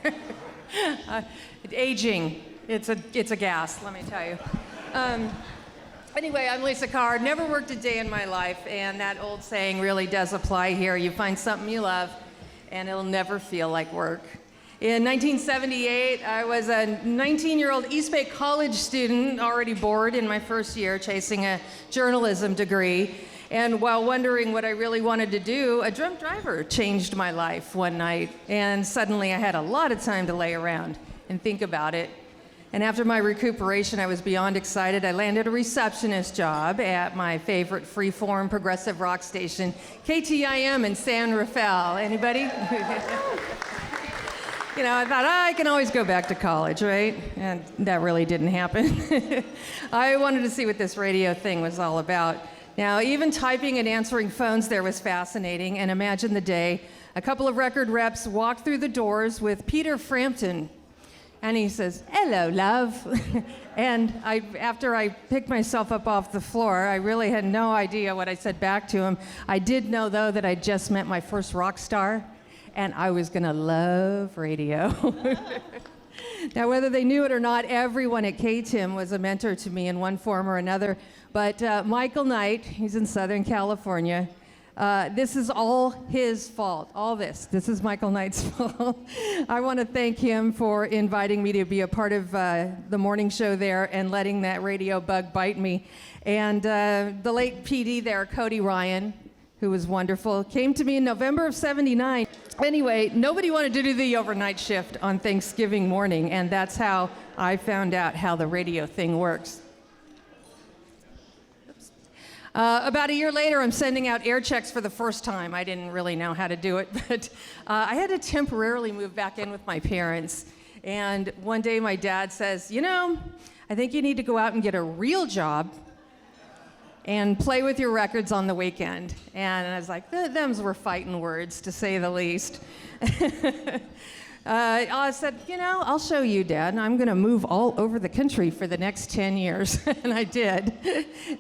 there. Aging, it's a gas, let me tell you. Anyway, I'm Lisa Carr. Never worked a day in my life, and that old saying really does apply here. You find something you love, and it'll never feel like work. In 1978, I was a 19-year-old East Bay College student, already bored in my first year, chasing a journalism degree. And while wondering what I really wanted to do, a drunk driver changed my life one night. And suddenly I had a lot of time to lay around and think about it. And after my recuperation, I was beyond excited. I landed a receptionist job at my favorite freeform progressive rock station, KTIM in San Rafael. Anybody? You know, I thought, I can always go back to college, right? And that really didn't happen. I wanted to see what this radio thing was all about. Now, even typing and answering phones there was fascinating. And imagine the day, a couple of record reps walked through the doors with Peter Frampton. And he says, "Hello, love." And after I picked myself up off the floor, I really had no idea what I said back to him. I did know, though, that I just met my first rock star, and I was going to love radio. Now, whether they knew it or not, everyone at KTIM was a mentor to me in one form or another. But Michael Knight, he's in Southern California. This is all his fault, all this. This is Michael Knight's fault. I want to thank him for inviting me to be a part of the morning show there and letting that radio bug bite me. And the late PD there, Cody Ryan, who was wonderful, came to me in November of '79. Anyway, nobody wanted to do the overnight shift on Thanksgiving morning, and that's how I found out how the radio thing works. About a year later, I'm sending out air checks for the first time. I didn't really know how to do it, but I had to temporarily move back in with my parents. And one day my dad says, you know, I think you need to go out and get a real job and play with your records on the weekend. And I was like, them's were fighting words, to say the least. I said, you know, I'll show you, Dad, and I'm going to move all over the country for the next 10 years. And I did.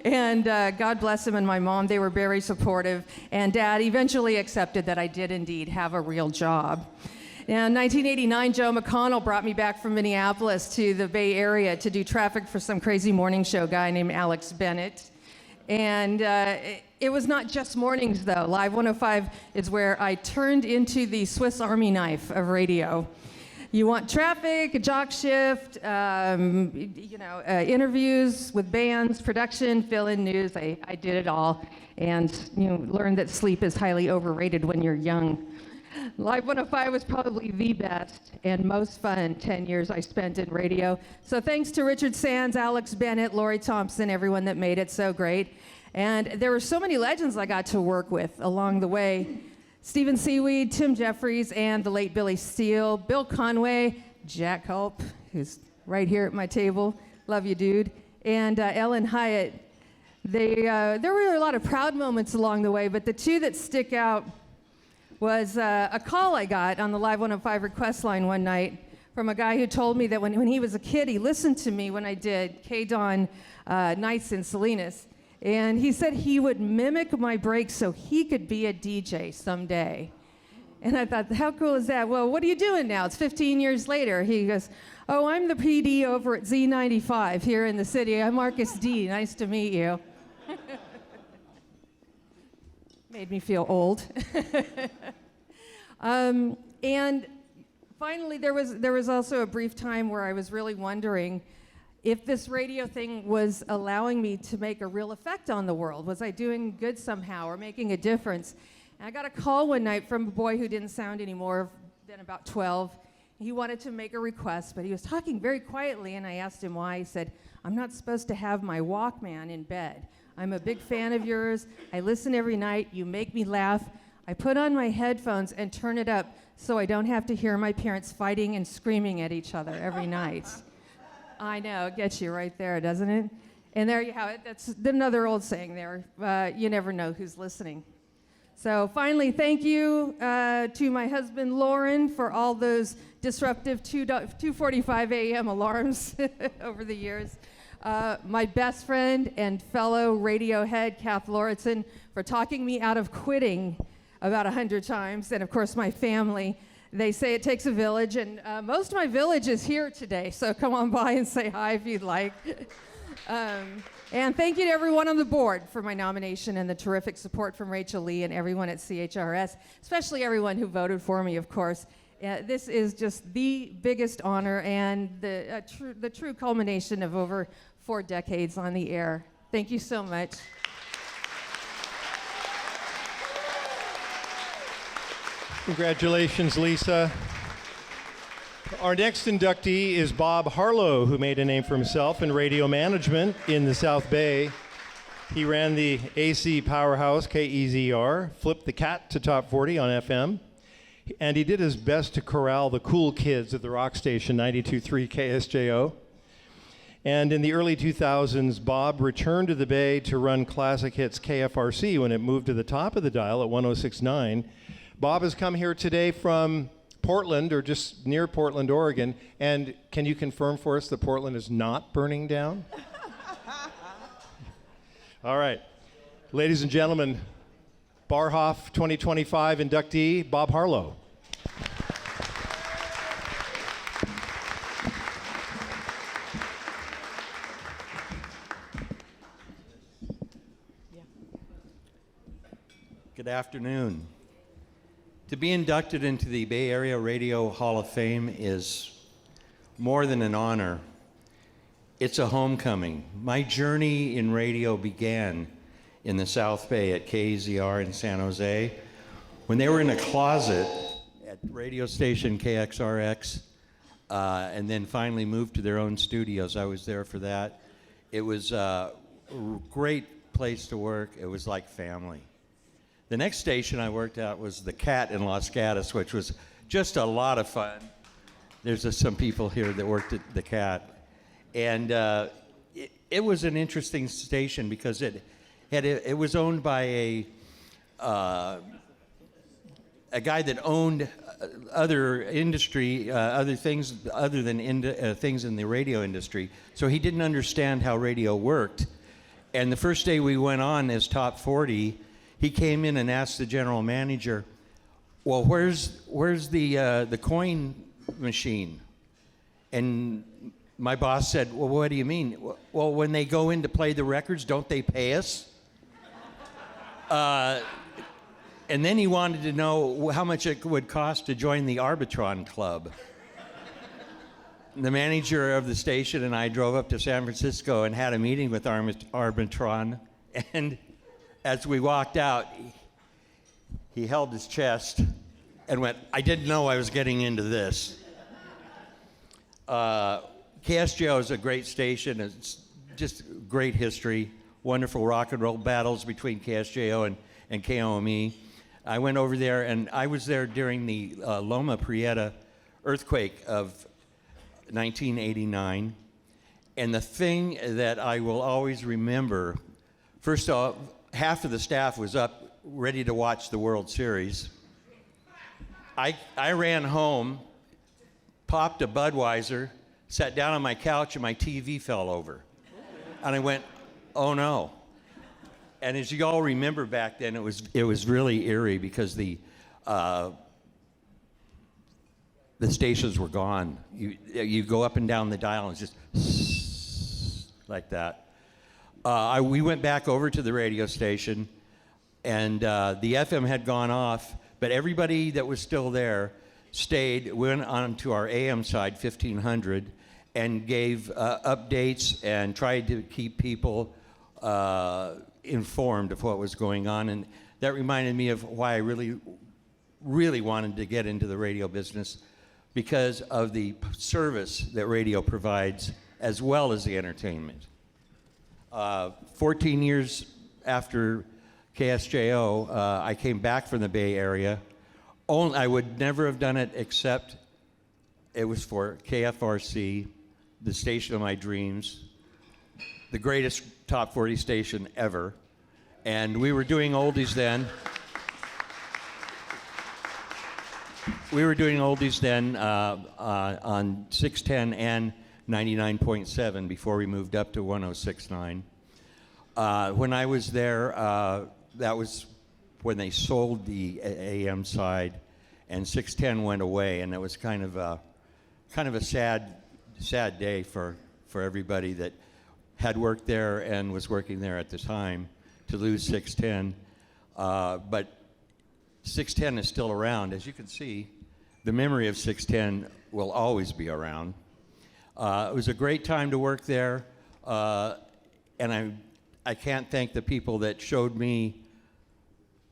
And God bless him and my mom. They were very supportive. And Dad eventually accepted that I did indeed have a real job. Now, in 1989, Joe McConnell brought me back from Minneapolis to the Bay Area to do traffic for some crazy morning show guy named Alex Bennett. And it was not just mornings, though. Live 105 is where I turned into the Swiss Army knife of radio. You want traffic, a jock shift, interviews with bands, production, fill-in news. I did it all, and learned that sleep is highly overrated when you're young. Live 105 was probably the best and most fun 10 years I spent in radio. So thanks to Richard Sands, Alex Bennett, Lori Thompson, everyone that made it so great. And there were so many legends I got to work with along the way. Stephen Seaweed, Tim Jeffries, and the late Billy Steele, Bill Conway, Jack Culp, who's right here at my table. Love you, dude. And Ellen Hyatt. There were a lot of proud moments along the way, but the two that stick out was a call I got on the Live 105 request line one night from a guy who told me that when he was a kid, he listened to me when I did K-Dawn nights in Salinas. And he said he would mimic my breaks so he could be a DJ someday. And I thought, how cool is that? Well, what are you doing now? It's 15 years later. He goes, oh, I'm the PD over at Z95 here in the city. I'm Marcus D. Nice to meet you. Made me feel old. And finally, there was also a brief time where I was really wondering if this radio thing was allowing me to make a real effect on the world. Was I doing good somehow or making a difference? And I got a call one night from a boy who didn't sound any more than about 12. He wanted to make a request, but he was talking very quietly, and I asked him why. He said, I'm not supposed to have my Walkman in bed. I'm a big fan of yours. I listen every night. You make me laugh. I put on my headphones and turn it up so I don't have to hear my parents fighting and screaming at each other every night. I know, it gets you right there, doesn't it? And there you have it. That's another old saying there. You never know who's listening. So finally, thank you to my husband, Lauren, for all those disruptive 2:45 a.m. alarms over the years. My best friend and fellow radio head, Kath Lauritsen, for talking me out of quitting about 100 times. And of course, my family. They say it takes a village, and most of my village is here today, so come on by and say hi if you'd like. And thank you to everyone on the board for my nomination and the terrific support from Rachel Lee and everyone at CHRS, especially everyone who voted for me, of course. This is just the biggest honor and the true culmination of over 4 decades on the air. Thank you so much. Congratulations, Lisa. Our next inductee is Bob Harlow, who made a name for himself in radio management in the South Bay. He ran the AC powerhouse, KEZR, flipped the cat to top 40 on FM, and he did his best to corral the cool kids at the rock station 92.3 KSJO. And in the early 2000s, Bob returned to the Bay to run classic hits KFRC when it moved to the top of the dial at 106.9. Bob has come here today from Portland, or just near Portland, Oregon. And can you confirm for us that Portland is not burning down? All right. Ladies and gentlemen, Barhoff 2025 inductee, Bob Harlow. Good afternoon. To be inducted into the Bay Area Radio Hall of Fame is more than an honor. It's a homecoming. My journey in radio began in the South Bay at KZR in San Jose when they were in a closet at radio station KXRX, and then finally moved to their own studios. I was there for that. It was a great place to work. It was like family. The next station I worked at was the Cat in Los Gatos, which was just a lot of fun. There's some people here that worked at the Cat. And it was an interesting station because it was owned by a guy that owned other industry, other things other than things in the radio industry. So he didn't understand how radio worked. And the first day we went on as Top 40, he came in and asked the general manager, "Well, where's the coin machine?" And my boss said, "Well, what do you mean?" "Well, when they go in to play the records, don't they pay us?" And then he wanted to know how much it would cost to join the Arbitron Club. The manager of the station and I drove up to San Francisco and had a meeting with Arbitron. And as we walked out, he held his chest and went, "I didn't know I was getting into this." KSJO is a great station. It's just great history, wonderful rock and roll battles between KSJO and KOME. I went over there, and I was there during the Loma Prieta earthquake of 1989. And the thing that I will always remember, first off, half of the staff was up ready to watch the World Series. I ran home, popped a Budweiser, sat down on my couch, and my TV fell over. And I went, "Oh no." And as you all remember back then, it was really eerie because the stations were gone. You go up and down the dial and it's just like that. We went back over to the radio station, and the FM had gone off, but everybody that was still there stayed, went on to our AM side, 1500, and gave updates and tried to keep people informed of what was going on. And that reminded me of why I really, really wanted to get into the radio business, because of the service that radio provides as well as the entertainment. 14 years after KSJO, I came back from the Bay Area. I would never have done it except it was for KFRC, the station of my dreams, the greatest top 40 station ever. And we were doing oldies then. On 610 and 99.7 before we moved up to 106.9. When I was there, that was when they sold the AM side, and 610 went away, and it was kind of a sad day for everybody that had worked there and was working there at the time, to lose 610. But 610 is still around. As you can see, the memory of 610 will always be around. It was a great time to work there, and I can't thank the people that showed me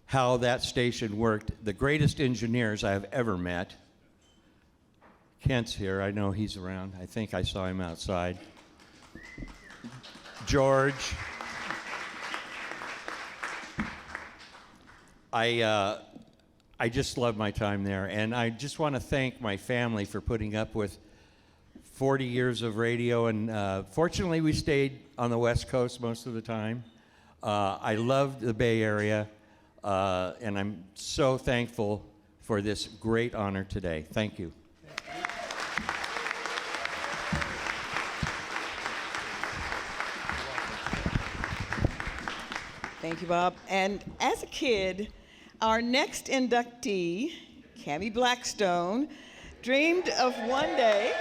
how that station worked. The greatest engineers I have ever met. Kent's here. I know he's around. I think I saw him outside. George. I just love my time there, and I just want to thank my family for putting up with 40 years of radio, and fortunately we stayed on the West Coast most of the time. I love the Bay Area, and I'm so thankful for this great honor today. Thank you. Thank you, Bob. And as a kid, our next inductee, Cammie Blackstone, dreamed of one day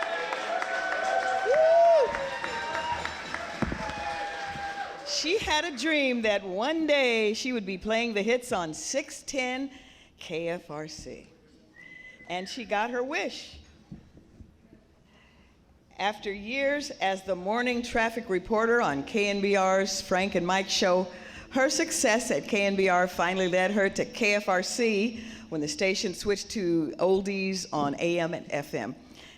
She had a dream that one day she would be playing the hits on 610 KFRC. And she got her wish. After years as the morning traffic reporter on KNBR's Frank and Mike show, her success at KNBR finally led her to KFRC when the station switched to oldies on AM and FM.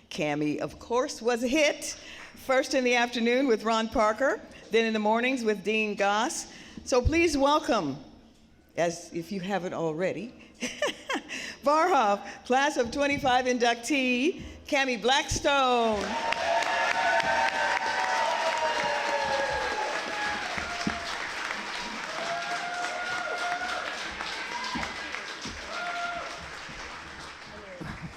Cammie, of course, was a hit. First in the afternoon with Ron Parker, then in the mornings with Dean Goss. So please welcome, as if you haven't already, Barhoff, class of 25 inductee, Cammie Blackstone.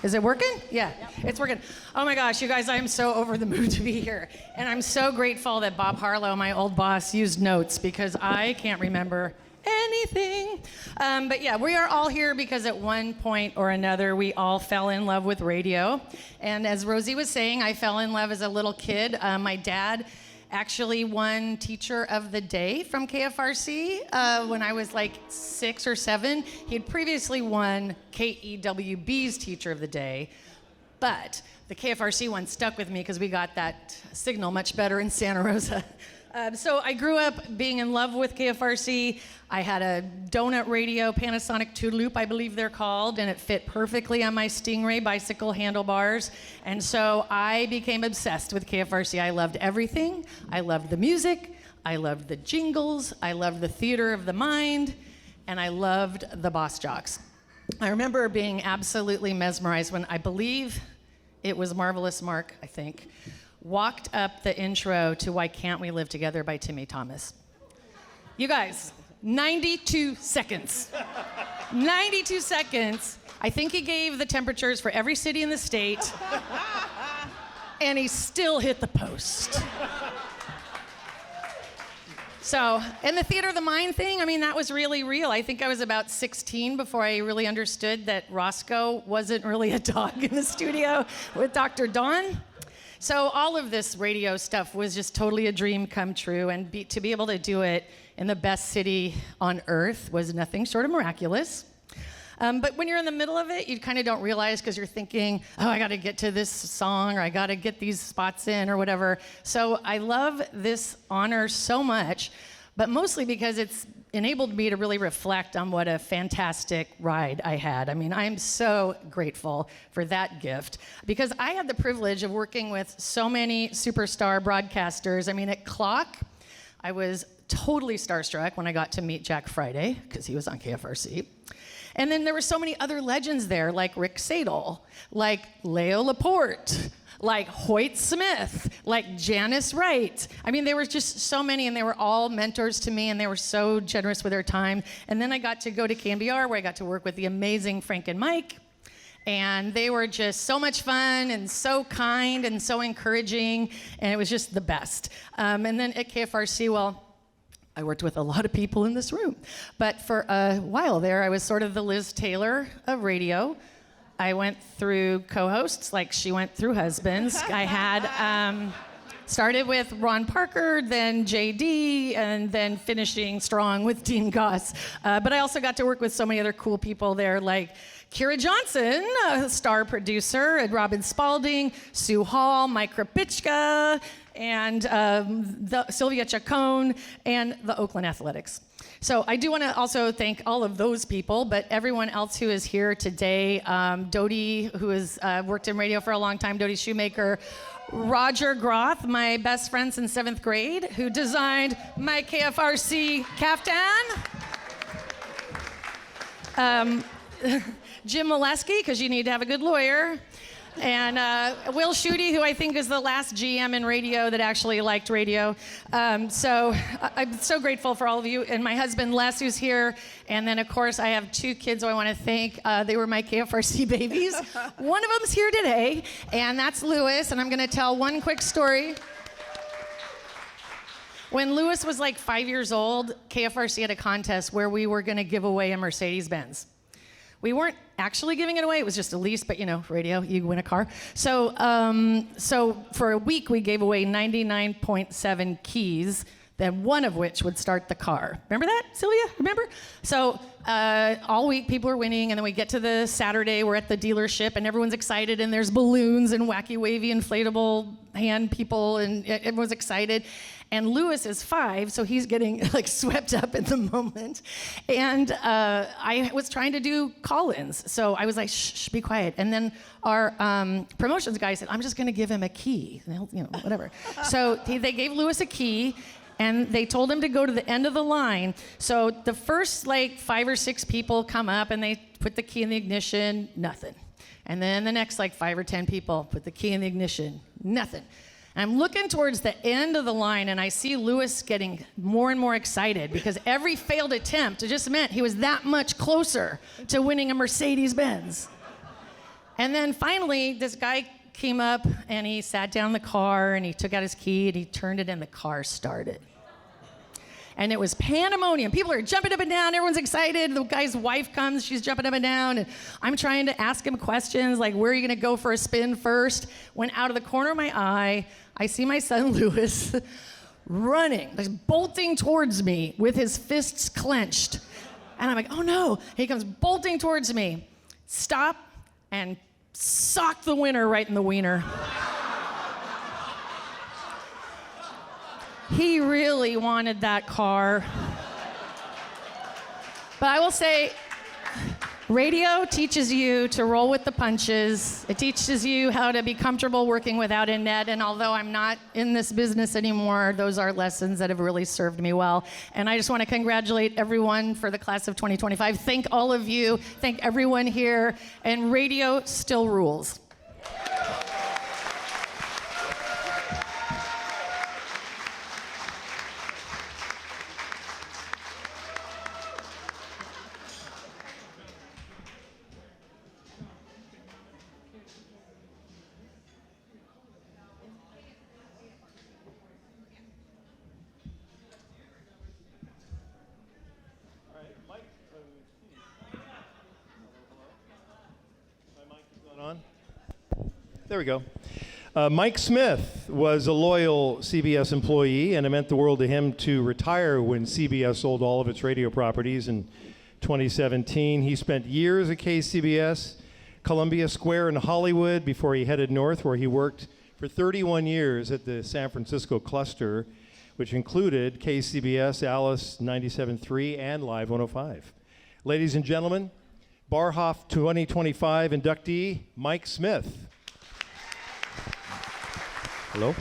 Is it working? Yeah, it's working. Oh my gosh, you guys, I am so over the moon to be here. And I'm so grateful that Bob Harlow, my old boss, used notes because I can't remember anything. But yeah, we are all here because at one point or another, we all fell in love with radio. And as Rosie was saying, I fell in love as a little kid. My dad actually won Teacher of the Day from KFRC when I was like 6 or 7. He had previously won KEWB's Teacher of the Day, but the KFRC one stuck with me because we got that signal much better in Santa Rosa. So I grew up being in love with KFRC. I had a donut radio, Panasonic Two Loop, I believe they're called, and it fit perfectly on my Stingray bicycle handlebars. And so I became obsessed with KFRC. I loved everything. I loved the music. I loved the jingles. I loved the theater of the mind. And I loved the Boss Jocks. I remember being absolutely mesmerized when I believe it was Marvelous Mark, I think, walked up the intro to Why Can't We Live Together by Timmy Thomas. You guys, 92 seconds. 92 seconds. I think he gave the temperatures for every city in the state, and he still hit the post. So, and the theater of the mind thing, I mean, that was really real. I think I was about 16 before I really understood that Roscoe wasn't really a dog in the studio with Dr. Don. So all of this radio stuff was just totally a dream come true, and to be able to do it in the best city on earth was nothing short of miraculous. But when you're in the middle of it, you kind of don't realize because you're thinking, oh, I got to get to this song, or I got to get these spots in, or whatever. So I love this honor so much, but mostly because it's enabled me to really reflect on what a fantastic ride I had. I mean, I'm so grateful for that gift because I had the privilege of working with so many superstar broadcasters. I mean, at Clock, I was totally starstruck when I got to meet Jack Friday because he was on KFRC. And then there were so many other legends there, like Rick Sadel, like Leo Laporte, like Hoyt Smith, like Janice Wright. I mean, there were just so many, and they were all mentors to me, and they were so generous with their time. And then I got to go to KNBR, where I got to work with the amazing Frank and Mike, and they were just so much fun and so kind and so encouraging, and it was just the best. And then at KFRC, well, I worked with a lot of people in this room, but for a while there, I was sort of the Liz Taylor of radio. I went through co-hosts like she went through husbands. I had started with Ron Parker, then JD, and then finishing strong with Dean Goss. But I also got to work with so many other cool people there, like Kira Johnson, a star producer, and Robin Spalding, Sue Hall, Mike Krapicka, and Sylvia Chacon, and the Oakland Athletics. So I do want to also thank all of those people, but everyone else who is here today, Dodie, who has worked in radio for a long time, Dodie Shoemaker, Roger Groth, my best friend since 7th grade, who designed my KFRC caftan. Jim Molesky, because you need to have a good lawyer. And Will Schutte, who I think is the last GM in radio that actually liked radio. So I'm so grateful for all of you. And my husband, Les, who's here. And then, of course, I have 2 kids who I want to thank. They were my KFRC babies. One of them's here today, and that's Lewis. And I'm going to tell one quick story. When Lewis was like 5 years old, KFRC had a contest where we were going to give away a Mercedes-Benz. We weren't actually giving it away. It was just a lease, but you know, radio, you win a car. So for a week, we gave away 99.7 keys then one of which would start the car. Remember that, Sylvia? Remember? So all week people are winning, and then we get to the Saturday, we're at the dealership, and everyone's excited, and there's balloons and wacky, wavy, inflatable hand people, and everyone's excited. And Lewis is 5, so he's getting like swept up in the moment. And I was trying to do call-ins, so I was like, shh, be quiet. And then our promotions guy said, I'm just gonna give him a key, whatever. So they gave Lewis a key, and they told him to go to the end of the line. So the first like 5 or 6 people come up and they put the key in the ignition, nothing. And then the next like 5 or 10 people put the key in the ignition, nothing. And I'm looking towards the end of the line, and I see Lewis getting more and more excited because every failed attempt just meant he was that much closer to winning a Mercedes-Benz. And then finally, this guy came up and he sat down in the car and he took out his key and he turned it and the car started. And it was pandemonium. People are jumping up and down. Everyone's excited. The guy's wife comes. She's jumping up and down. And I'm trying to ask him questions like, where are you going to go for a spin first? When out of the corner of my eye, I see my son Lewis running, like bolting towards me with his fists clenched. And I'm like, oh no. He comes bolting towards me. Stop and sock the winner right in the wiener. He really wanted that car. But I will say, radio teaches you to roll with the punches. It teaches you how to be comfortable working without a net. And although I'm not in this business anymore, those are lessons that have really served me well. And I just want to congratulate everyone for the class of 2025. Thank all of you. Thank everyone here. And radio still rules. There we go. Mike Smith was a loyal CBS employee, and it meant the world to him to retire when CBS sold all of its radio properties in 2017. He spent years at KCBS, Columbia Square in Hollywood before he headed north, where he worked for 31 years at the San Francisco cluster, which included KCBS, Alice 97.3, and Live 105. Ladies and gentlemen, Barhoff 2025 inductee, Mike Smith. Hello.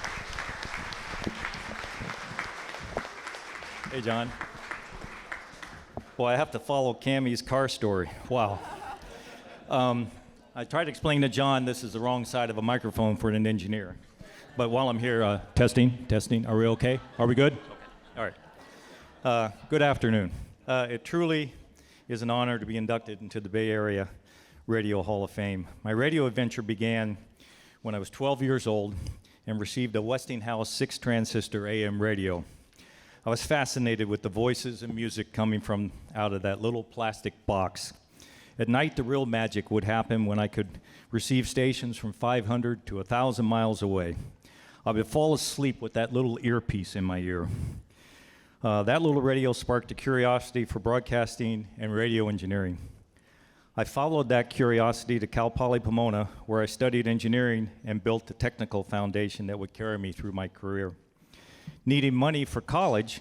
Hey, John. Boy, I have to follow Cammie's car story. Wow. I tried to explain to John this is the wrong side of a microphone for an engineer. But while I'm here, testing. Are we okay? Are we good? Okay. All right. Good afternoon. It truly is an honor to be inducted into the Bay Area Radio Hall of Fame. My radio adventure began when I was 12 years old and received a Westinghouse 6-transistor AM radio. I was fascinated with the voices and music coming from out of that little plastic box. At night, the real magic would happen when I could receive stations from 500 to 1,000 miles away. I would fall asleep with that little earpiece in my ear. That little radio sparked a curiosity for broadcasting and radio engineering. I followed that curiosity to Cal Poly Pomona, where I studied engineering and built the technical foundation that would carry me through my career. Needing money for college,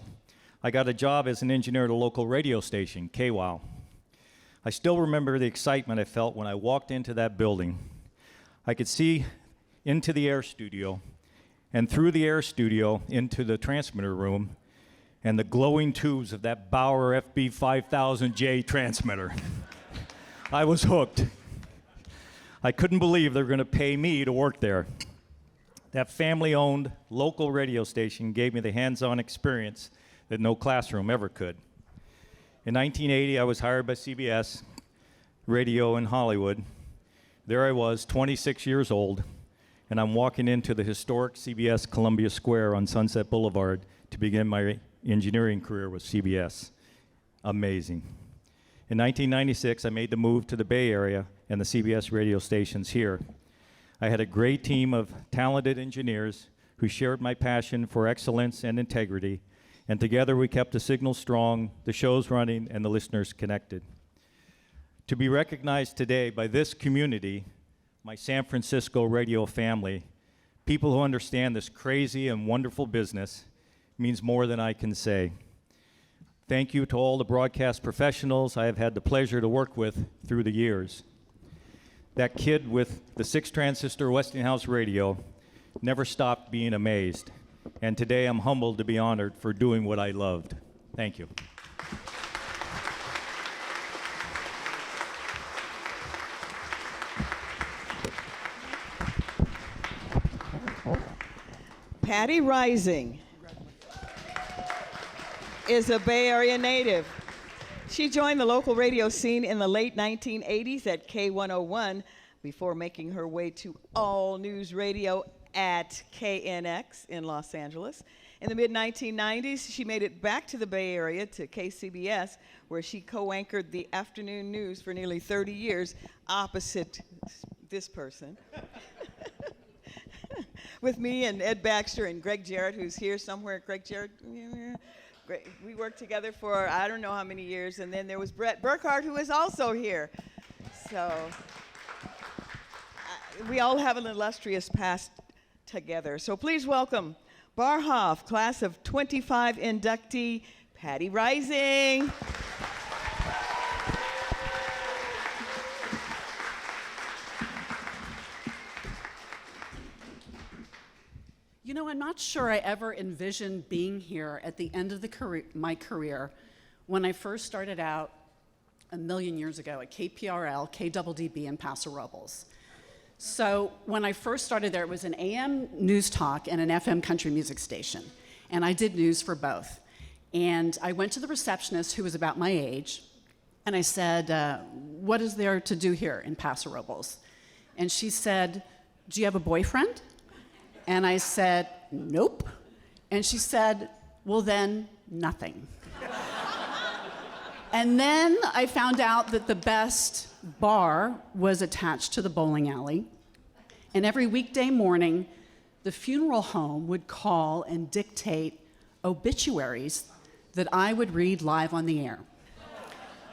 I got a job as an engineer at a local radio station, KWOW. I still remember the excitement I felt when I walked into that building. I could see into the air studio, and through the air studio into the transmitter room, and the glowing tubes of that Bauer FB5000J transmitter. I was hooked. I couldn't believe they were going to pay me to work there. That family-owned local radio station gave me the hands-on experience that no classroom ever could. In 1980, I was hired by CBS Radio in Hollywood. There I was, 26 years old, and I'm walking into the historic CBS Columbia Square on Sunset Boulevard to begin my engineering career with CBS. Amazing. In 1996, I made the move to the Bay Area and the CBS radio stations here. I had a great team of talented engineers who shared my passion for excellence and integrity And together we kept the signal strong, the shows running, and the listeners connected. To be recognized today by this community, my San Francisco radio family, people who understand this crazy and wonderful business, means more than I can say. Thank you to all the broadcast professionals I have had the pleasure to work with through the years. That kid with the 6-transistor Westinghouse radio never stopped being amazed. And today I'm humbled to be honored for doing what I loved. Thank you. Patty Rising is a Bay Area native. She joined the local radio scene in the late 1980s at K101 before making her way to All News Radio at KNX in Los Angeles. In the mid-1990s, she made it back to the Bay Area to KCBS, where she co-anchored the afternoon news for nearly 30 years, opposite this person. With me and Ed Baxter and Greg Jarrett, who's here somewhere. Greg Jarrett, we worked together for I don't know how many years, and then there was Brett Burkhardt, who is also here. So we all have an illustrious past together. So please welcome Bar Hoff, class of 25 inductee, Patty Rising. You know, I'm not sure I ever envisioned being here at the end of my career when I first started out a million years ago at KPRL, KWDB in Paso Robles. So when I first started there, it was an AM news talk and an FM country music station. And I did news for both. And I went to the receptionist, who was about my age, and I said, what is there to do here in Paso Robles? And she said, do you have a boyfriend? And I said, nope. And she said, well then, nothing. And then I found out that the best bar was attached to the bowling alley. And every weekday morning, the funeral home would call and dictate obituaries that I would read live on the air.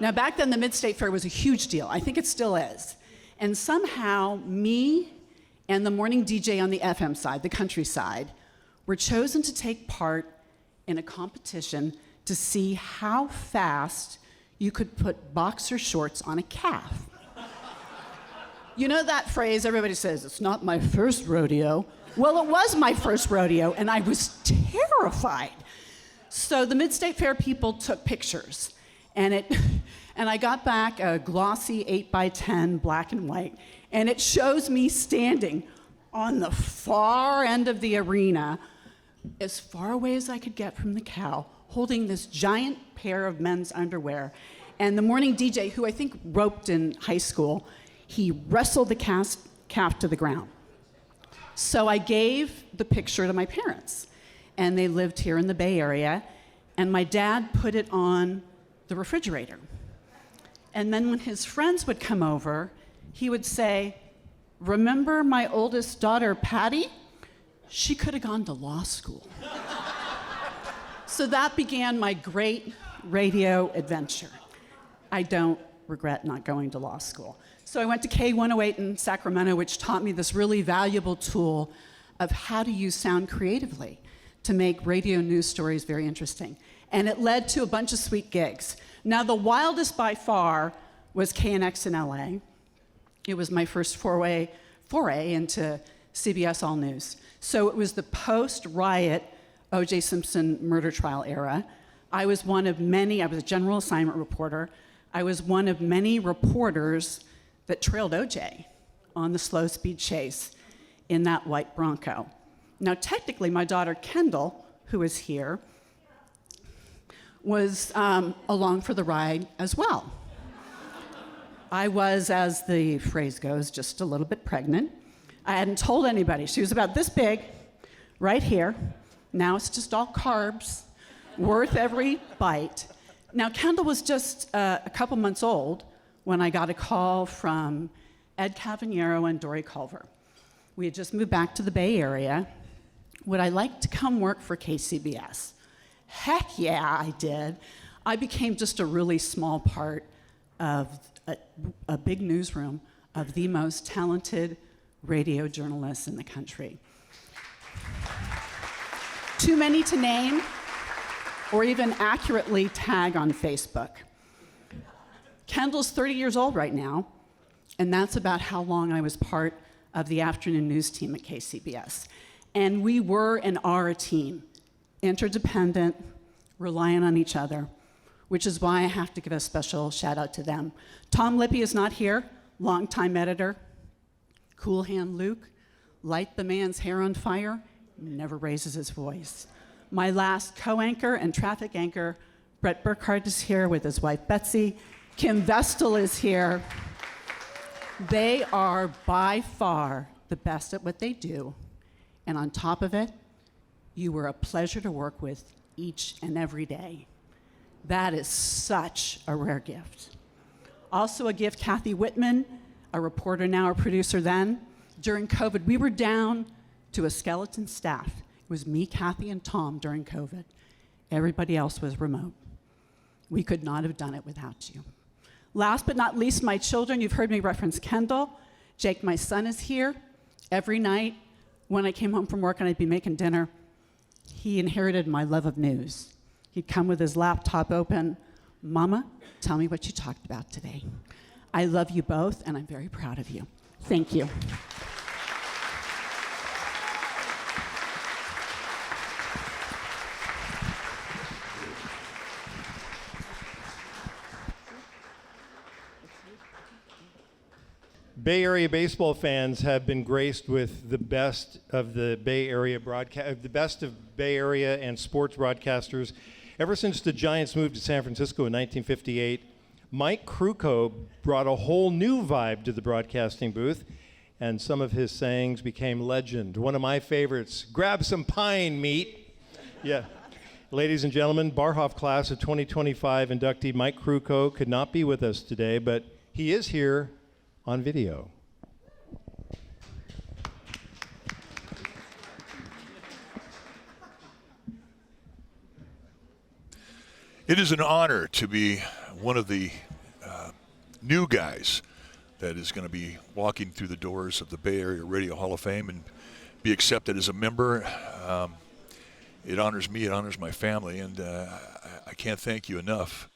Now, back then, the Mid-State Fair was a huge deal. I think it still is. And somehow, me and the morning DJ on the FM side, the country side, were chosen to take part in a competition to see how fast you could put boxer shorts on a calf. You know that phrase everybody says, it's not my first rodeo. Well, it was my first rodeo, and I was terrified. So the Mid-State Fair people took pictures, and I got back a glossy 8x10 black and white, and it shows me standing on the far end of the arena, as far away as I could get from the cow, holding this giant pair of men's underwear. And the morning DJ, who I think roped in high school, he wrestled the calf to the ground. So I gave the picture to my parents, and they lived here in the Bay Area, and my dad put it on the refrigerator. And then when his friends would come over, he would say, remember my oldest daughter, Patty? She could have gone to law school. So that began my great radio adventure. I don't regret not going to law school. So I went to K108 in Sacramento, which taught me this really valuable tool of how to use sound creatively to make radio news stories very interesting. And it led to a bunch of sweet gigs. Now, the wildest by far was KNX in LA. It was my first foray into CBS All News. So it was the post-riot O.J. Simpson murder trial era. I was a general assignment reporter. I was one of many reporters that trailed O.J. on the slow speed chase in that white Bronco. Now, technically, my daughter Kendall, who is here, was along for the ride as well. I was, as the phrase goes, just a little bit pregnant. I hadn't told anybody. She was about this big, right here. Now it's just all carbs, worth every bite. Now, Kendall was just a couple months old when I got a call from Ed Cavagnero and Dory Culver. We had just moved back to the Bay Area. Would I like to come work for KCBS? Heck yeah, I did. I became just a really small part of a big newsroom of the most talented radio journalists in the country. Too many to name or even accurately tag on Facebook. Kendall's 30 years old right now, and that's about how long I was part of the afternoon news team at KCBS. And we were and are a team, interdependent, reliant on each other, which is why I have to give a special shout out to them. Tom Lippy is not here, longtime editor. Cool Hand Luke, light the man's hair on fire, never raises his voice. My last co-anchor and traffic anchor, Brett Burkhardt, is here with his wife Betsy. Kim Vestal is here. They are by far the best at what they do. And on top of it, you were a pleasure to work with each and every day. That is such a rare gift. Also a gift, Kathy Whitman, a reporter now, a producer then. During COVID, we were down to a skeleton staff. It was me, Kathy, and Tom during COVID. Everybody else was remote. We could not have done it without you. Last but not least, my children. You've heard me reference Kendall. Jake, my son, is here. Every night when I came home from work and I'd be making dinner, he inherited my love of news. He'd come with his laptop open. Mama, tell me what you talked about today. I love you both, and I'm very proud of you. Thank you. Bay Area baseball fans have been graced with the best of the Bay Area the best of Bay Area and sports broadcasters ever since the Giants moved to San Francisco in 1958. Mike Krukow brought a whole new vibe to the broadcasting booth, and some of his sayings became legend. One of my favorites: "Grab some pine, meat." Yeah. Ladies and gentlemen, Barhoff class of 2025 inductee Mike Krukow could not be with us today, but he is here on video. It is an honor to be one of the new guys that is going to be walking through the doors of the Bay Area Radio Hall of Fame and be accepted as a member. It honors me, it honors my family, and I can't thank you enough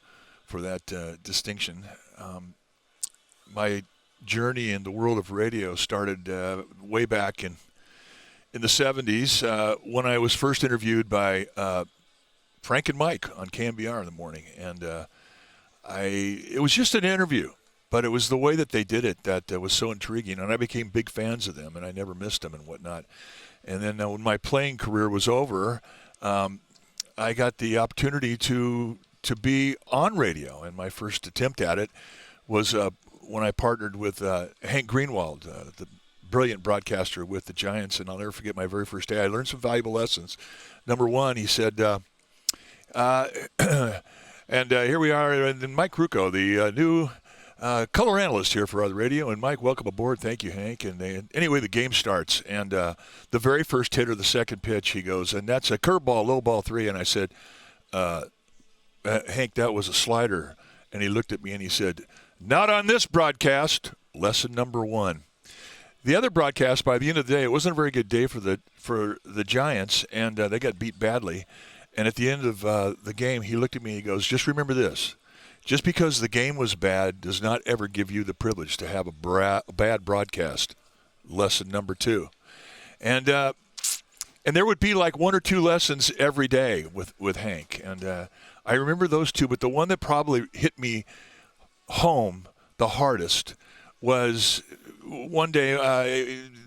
for that distinction. My journey in the world of radio started way back in the 70s when I was first interviewed by Frank and Mike on KMBR in the morning. And it was just an interview, but it was the way that they did it that was so intriguing. And I became big fans of them, and I never missed them and whatnot. And then when my playing career was over, I got the opportunity to be on radio. And my first attempt at it was when I partnered with Hank Greenwald, the brilliant broadcaster with the Giants, and I'll never forget my very first day. I learned some valuable lessons. Number one, he said, and here we are, and Mike Krukow, the new color analyst here for the radio. And Mike, welcome aboard. Thank you, Hank. And anyway, the game starts, and the very first hitter, the second pitch, he goes, and that's a curveball, low ball 3. And I said, Hank, that was a slider. And he looked at me and he said, "Not on this broadcast." Lesson number 1. The other broadcast, by the end of the day, it wasn't a very good day for the Giants, and they got beat badly. And at the end of the game, he looked at me and he goes, "Just remember this. Just because the game was bad does not ever give you the privilege to have a bad broadcast." Lesson number 2. And there would be like 1 or 2 lessons every day with Hank. And I remember those 2, but the one that probably hit me home the hardest was one day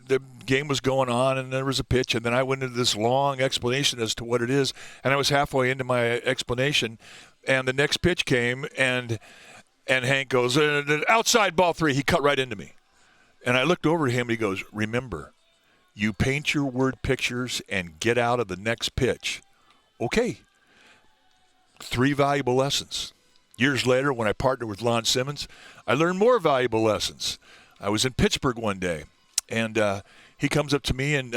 the game was going on and there was a pitch, and then I went into this long explanation as to what it is, and I was halfway into my explanation, and the next pitch came, and Hank goes, "Outside ball 3." He cut right into me, and I looked over at him and he goes, "Remember, you paint your word pictures and get out of the next pitch." Okay. 3 valuable lessons. Years later, when I partnered with Lon Simmons, I learned more valuable lessons. I was in Pittsburgh one day, and he comes up to me and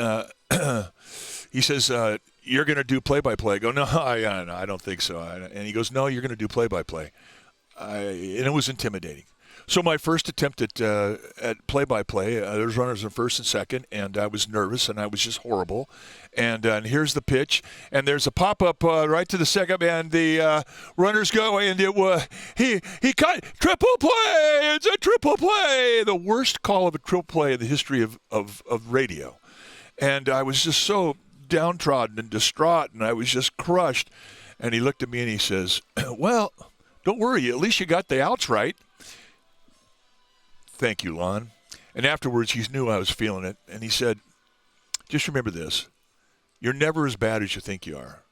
he says, you're going to do play-by-play. I go, no, I don't think so. And he goes, no, you're going to do play-by-play. And it was intimidating. So my first attempt at play-by-play, there was runners in first and second, and I was nervous, and I was just horrible. And here's the pitch, and there's a pop-up right to the second, and the runners go, and he cut, triple play, it's a triple play, the worst call of a triple play in the history of radio. And I was just so downtrodden and distraught, and I was just crushed. And he looked at me and he says, well, don't worry, at least you got the outs right. Thank you, Lon. And afterwards, he knew I was feeling it, and he said, just remember this, you're never as bad as you think you are.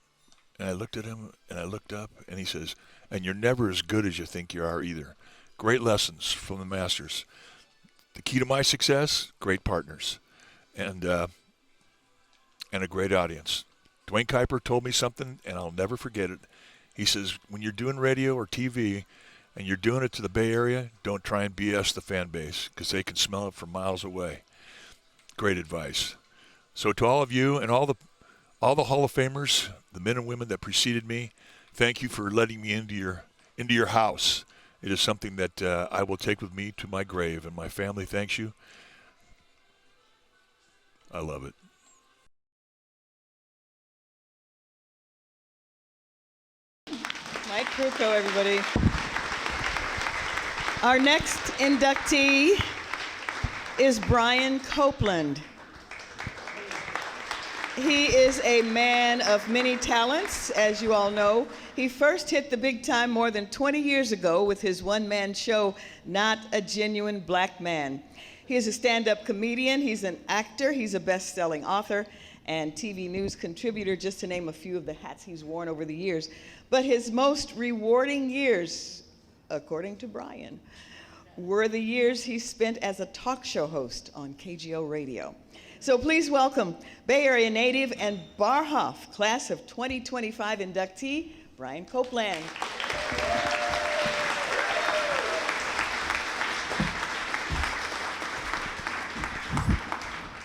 And I looked at him, and I looked up, and he says, and you're never as good as you think you are either. Great lessons from the masters. The key to my success, great partners, and a great audience. Dwayne Kuiper told me something, and I'll never forget it. He says, when you're doing radio or TV, and you're doing it to the Bay Area, don't try and BS the fan base, because they can smell it from miles away. Great advice. So to all of you and all the Hall of Famers, the men and women that preceded me, thank you for letting me into your house. It is something that I will take with me to my grave, and my family thanks you. I love it. Mike Krukow, everybody. Our next inductee is Brian Copeland. He is a man of many talents, as you all know. He first hit the big time more than 20 years ago with his one-man show, Not a Genuine Black Man. He is a stand-up comedian, he's an actor, he's a best-selling author, and TV news contributor, just to name a few of the hats he's worn over the years. But his most rewarding years, according to Brian, were the years he spent as a talk show host on KGO Radio. So please welcome Bay Area native and Bar Hoff class of 2025 inductee, Brian Copeland.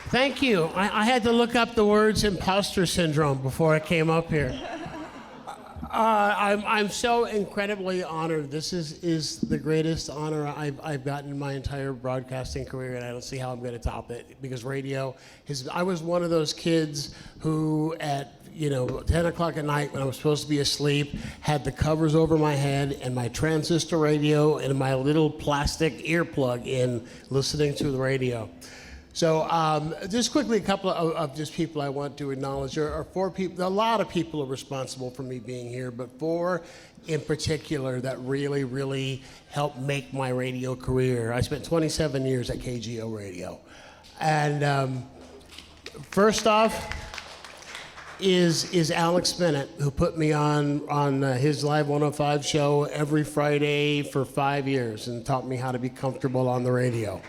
Thank you. I had to look up the words imposter syndrome before I came up here. I'm so incredibly honored. This is the greatest honor I've gotten in my entire broadcasting career, and I don't see how I'm going to top it, because radio I was one of those kids who at 10 o'clock at night when I was supposed to be asleep had the covers over my head and my transistor radio and my little plastic earplug in, listening to the radio. So just quickly, a couple of just people I want to acknowledge. There are 4 people, a lot of people are responsible for me being here, but 4 in particular that really, really helped make my radio career. I spent 27 years at KGO Radio. And first off is Alex Bennett, who put me on his Live 105 show every Friday for 5 years and taught me how to be comfortable on the radio.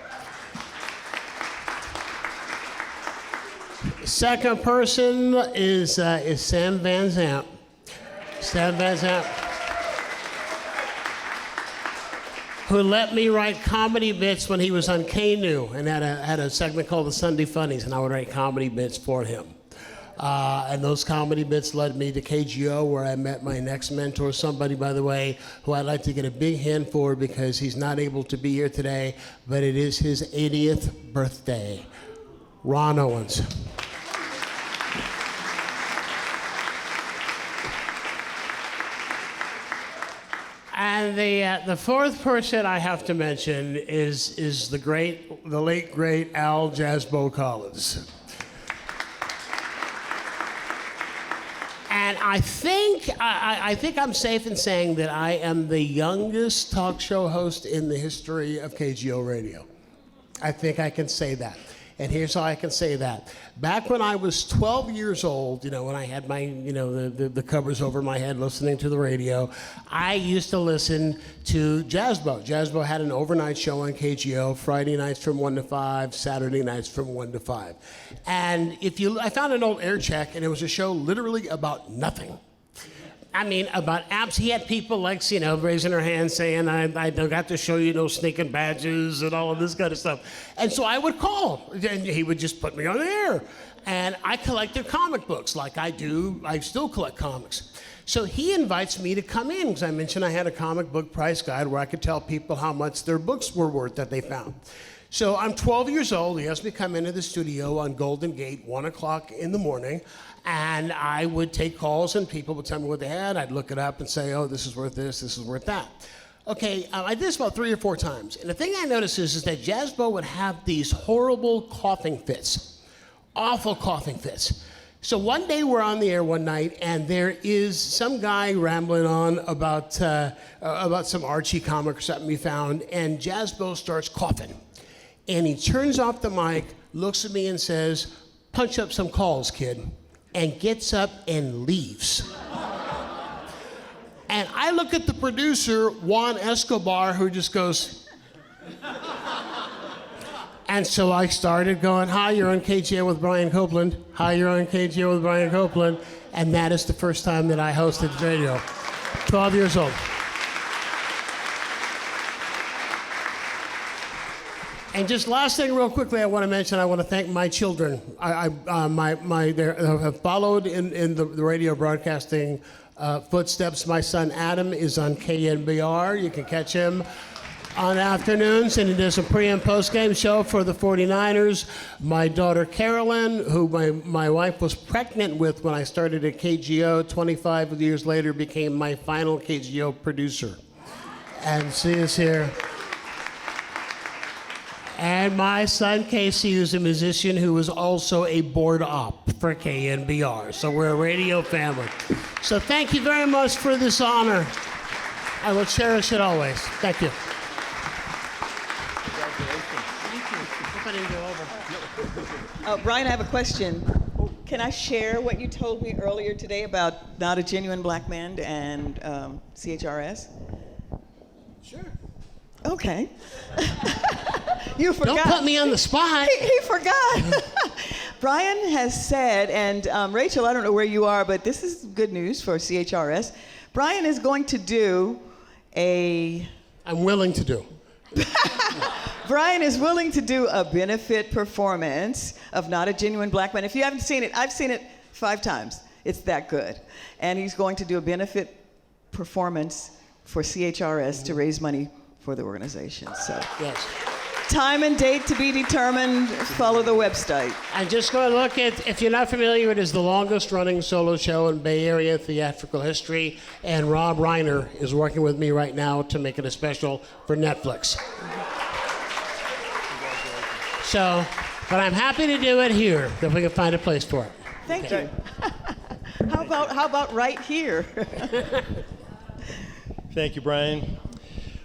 Second person is Sam Van Zandt. Sam Van Zandt, who let me write comedy bits when he was on KNEW and had a segment called the Sunday Funnies, and I would write comedy bits for him. And those comedy bits led me to KGO, where I met my next mentor, somebody, by the way, who I'd like to get a big hand for because he's not able to be here today, but it is his 80th birthday. Ron Owens. And the fourth person I have to mention is the late great Al Jasbo Collins. And I think I'm safe in saying that I am the youngest talk show host in the history of KGO Radio. I think I can say that. And here's how I can say that. Back when I was 12 years old, when I had my, the covers over my head listening to the radio, I used to listen to Jasbo. Jasbo had an overnight show on KGO, Friday nights from 1 to 5, Saturday nights from 1 to 5. And I found an old air check, and it was a show literally about nothing. I mean, about apps. He had people like, raising their hands saying, I got to show you those sneaking badges and all of this kind of stuff. And so I would call, and he would just put me on the air. And I collected comic books like I do. I still collect comics. So he invites me to come in, because I mentioned I had a comic book price guide where I could tell people how much their books were worth that they found. So I'm 12 years old. He has me come into the studio on Golden Gate, 1 o'clock in the morning. And I would take calls, and people would tell me what they had. I'd look it up and say, oh, this is worth this is worth that. Okay, I did this about 3 or 4 times. And the thing I noticed is that Jazzbo would have these horrible coughing fits, awful coughing fits. So one day we're on the air one night, and there is some guy rambling on about some Archie comic or something we found, and Jazzbo starts coughing. And he turns off the mic, looks at me and says, punch up some calls, kid, and gets up and leaves. And I look at the producer, Juan Escobar, who just goes... And so I started going, hi, you're on KGO with Brian Copeland. Hi, you're on KGO with Brian Copeland. And that is the first time that I hosted radio. 12 years old. And just last thing real quickly I want to mention, I want to thank my children. They have followed in the radio broadcasting footsteps. My son Adam is on KNBR. You can catch him on afternoons, and he does a pre- and post-game show for the 49ers. My daughter Carolyn, who my wife was pregnant with when I started at KGO, 25 years later became my final KGO producer. And she is here. And my son Casey, who's a musician who is also a board op for KNBR. So we're a radio family. So thank you very much for this honor. I will cherish it always. Thank you. Brian, I have a question. Can I share what you told me earlier today about Not a Genuine Black Man and CHRS? Sure. Okay. You forgot. Don't put me on the spot. He forgot. Brian has said, and Rachel, I don't know where you are, but this is good news for CHRS. Brian is going to do I'm willing to do. Brian is willing to do a benefit performance of Not a Genuine Black Man. If you haven't seen it, I've seen it 5 times. It's that good. And he's going to do a benefit performance for CHRS to raise money for the organization. So, yes. Time and date to be determined. Follow the website. I'm just going to look at, if you're not familiar, it is the longest running solo show in Bay Area theatrical history. And Rob Reiner is working with me right now to make it a special for Netflix. So, but I'm happy to do it here, if we can find a place for it. Thank you. How about right here? Thank you, Brian.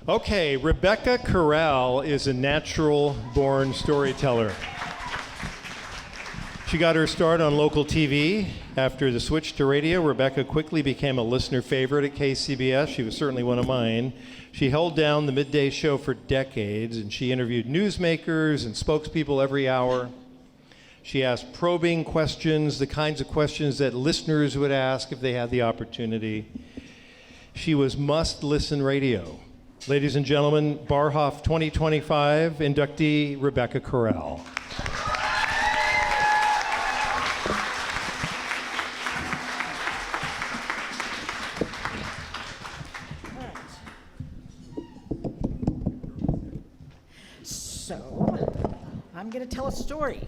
Okay, Rebecca Corral is a natural-born storyteller. She got her start on local TV. After the switch to radio, Rebecca quickly became a listener favorite at KCBS. She was certainly one of mine. She held down the midday show for decades, and she interviewed newsmakers and spokespeople every hour. She asked probing questions, the kinds of questions that listeners would ask if they had the opportunity. She was must-listen radio. Ladies and gentlemen, Barhoff 2025 inductee Rebecca Corral. So, I'm going to tell a story.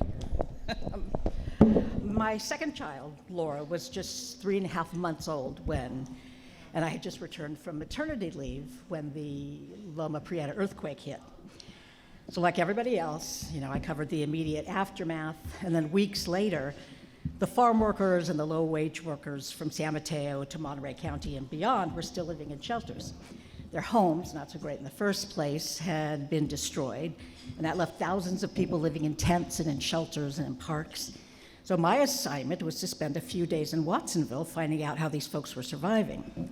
My second child, Laura, was just 3.5 months old and I had just returned from maternity leave when the Loma Prieta earthquake hit. So like everybody else, I covered the immediate aftermath, and then weeks later, the farm workers and the low-wage workers from San Mateo to Monterey County and beyond were still living in shelters. Their homes, not so great in the first place, had been destroyed, and that left thousands of people living in tents and in shelters and in parks. So my assignment was to spend a few days in Watsonville finding out how these folks were surviving.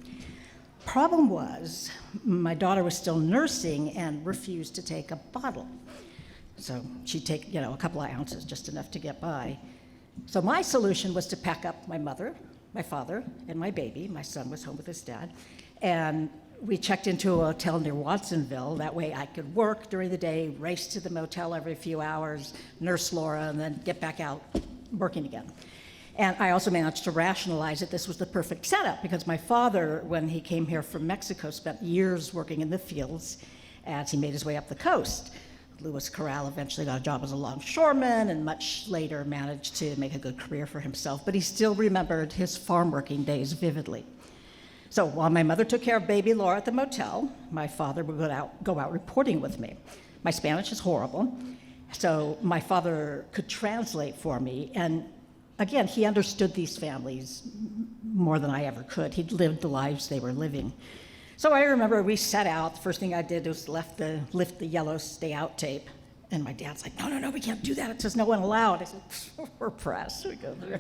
Problem was, my daughter was still nursing and refused to take a bottle. So she'd take, a couple of ounces, just enough to get by. So my solution was to pack up my mother, my father, and my baby. My son was home with his dad. And we checked into a hotel near Watsonville. That way I could work during the day, race to the motel every few hours, nurse Laura, and then get back out working again. And I also managed to rationalize that this was the perfect setup because my father, when he came here from Mexico, spent years working in the fields as he made his way up the coast. Lewis Corral eventually got a job as a longshoreman and much later managed to make a good career for himself, but he still remembered his farm working days vividly. So while my mother took care of baby Laura at the motel, my father would go out reporting with me. My Spanish is horrible, so my father could translate for me, and again, he understood these families more than I ever could. He'd lived the lives they were living. So I remember we set out. The first thing I did was lift the yellow stay out tape. And my dad's like, no, we can't do that. It says no one allowed. I said, we're press. We go there.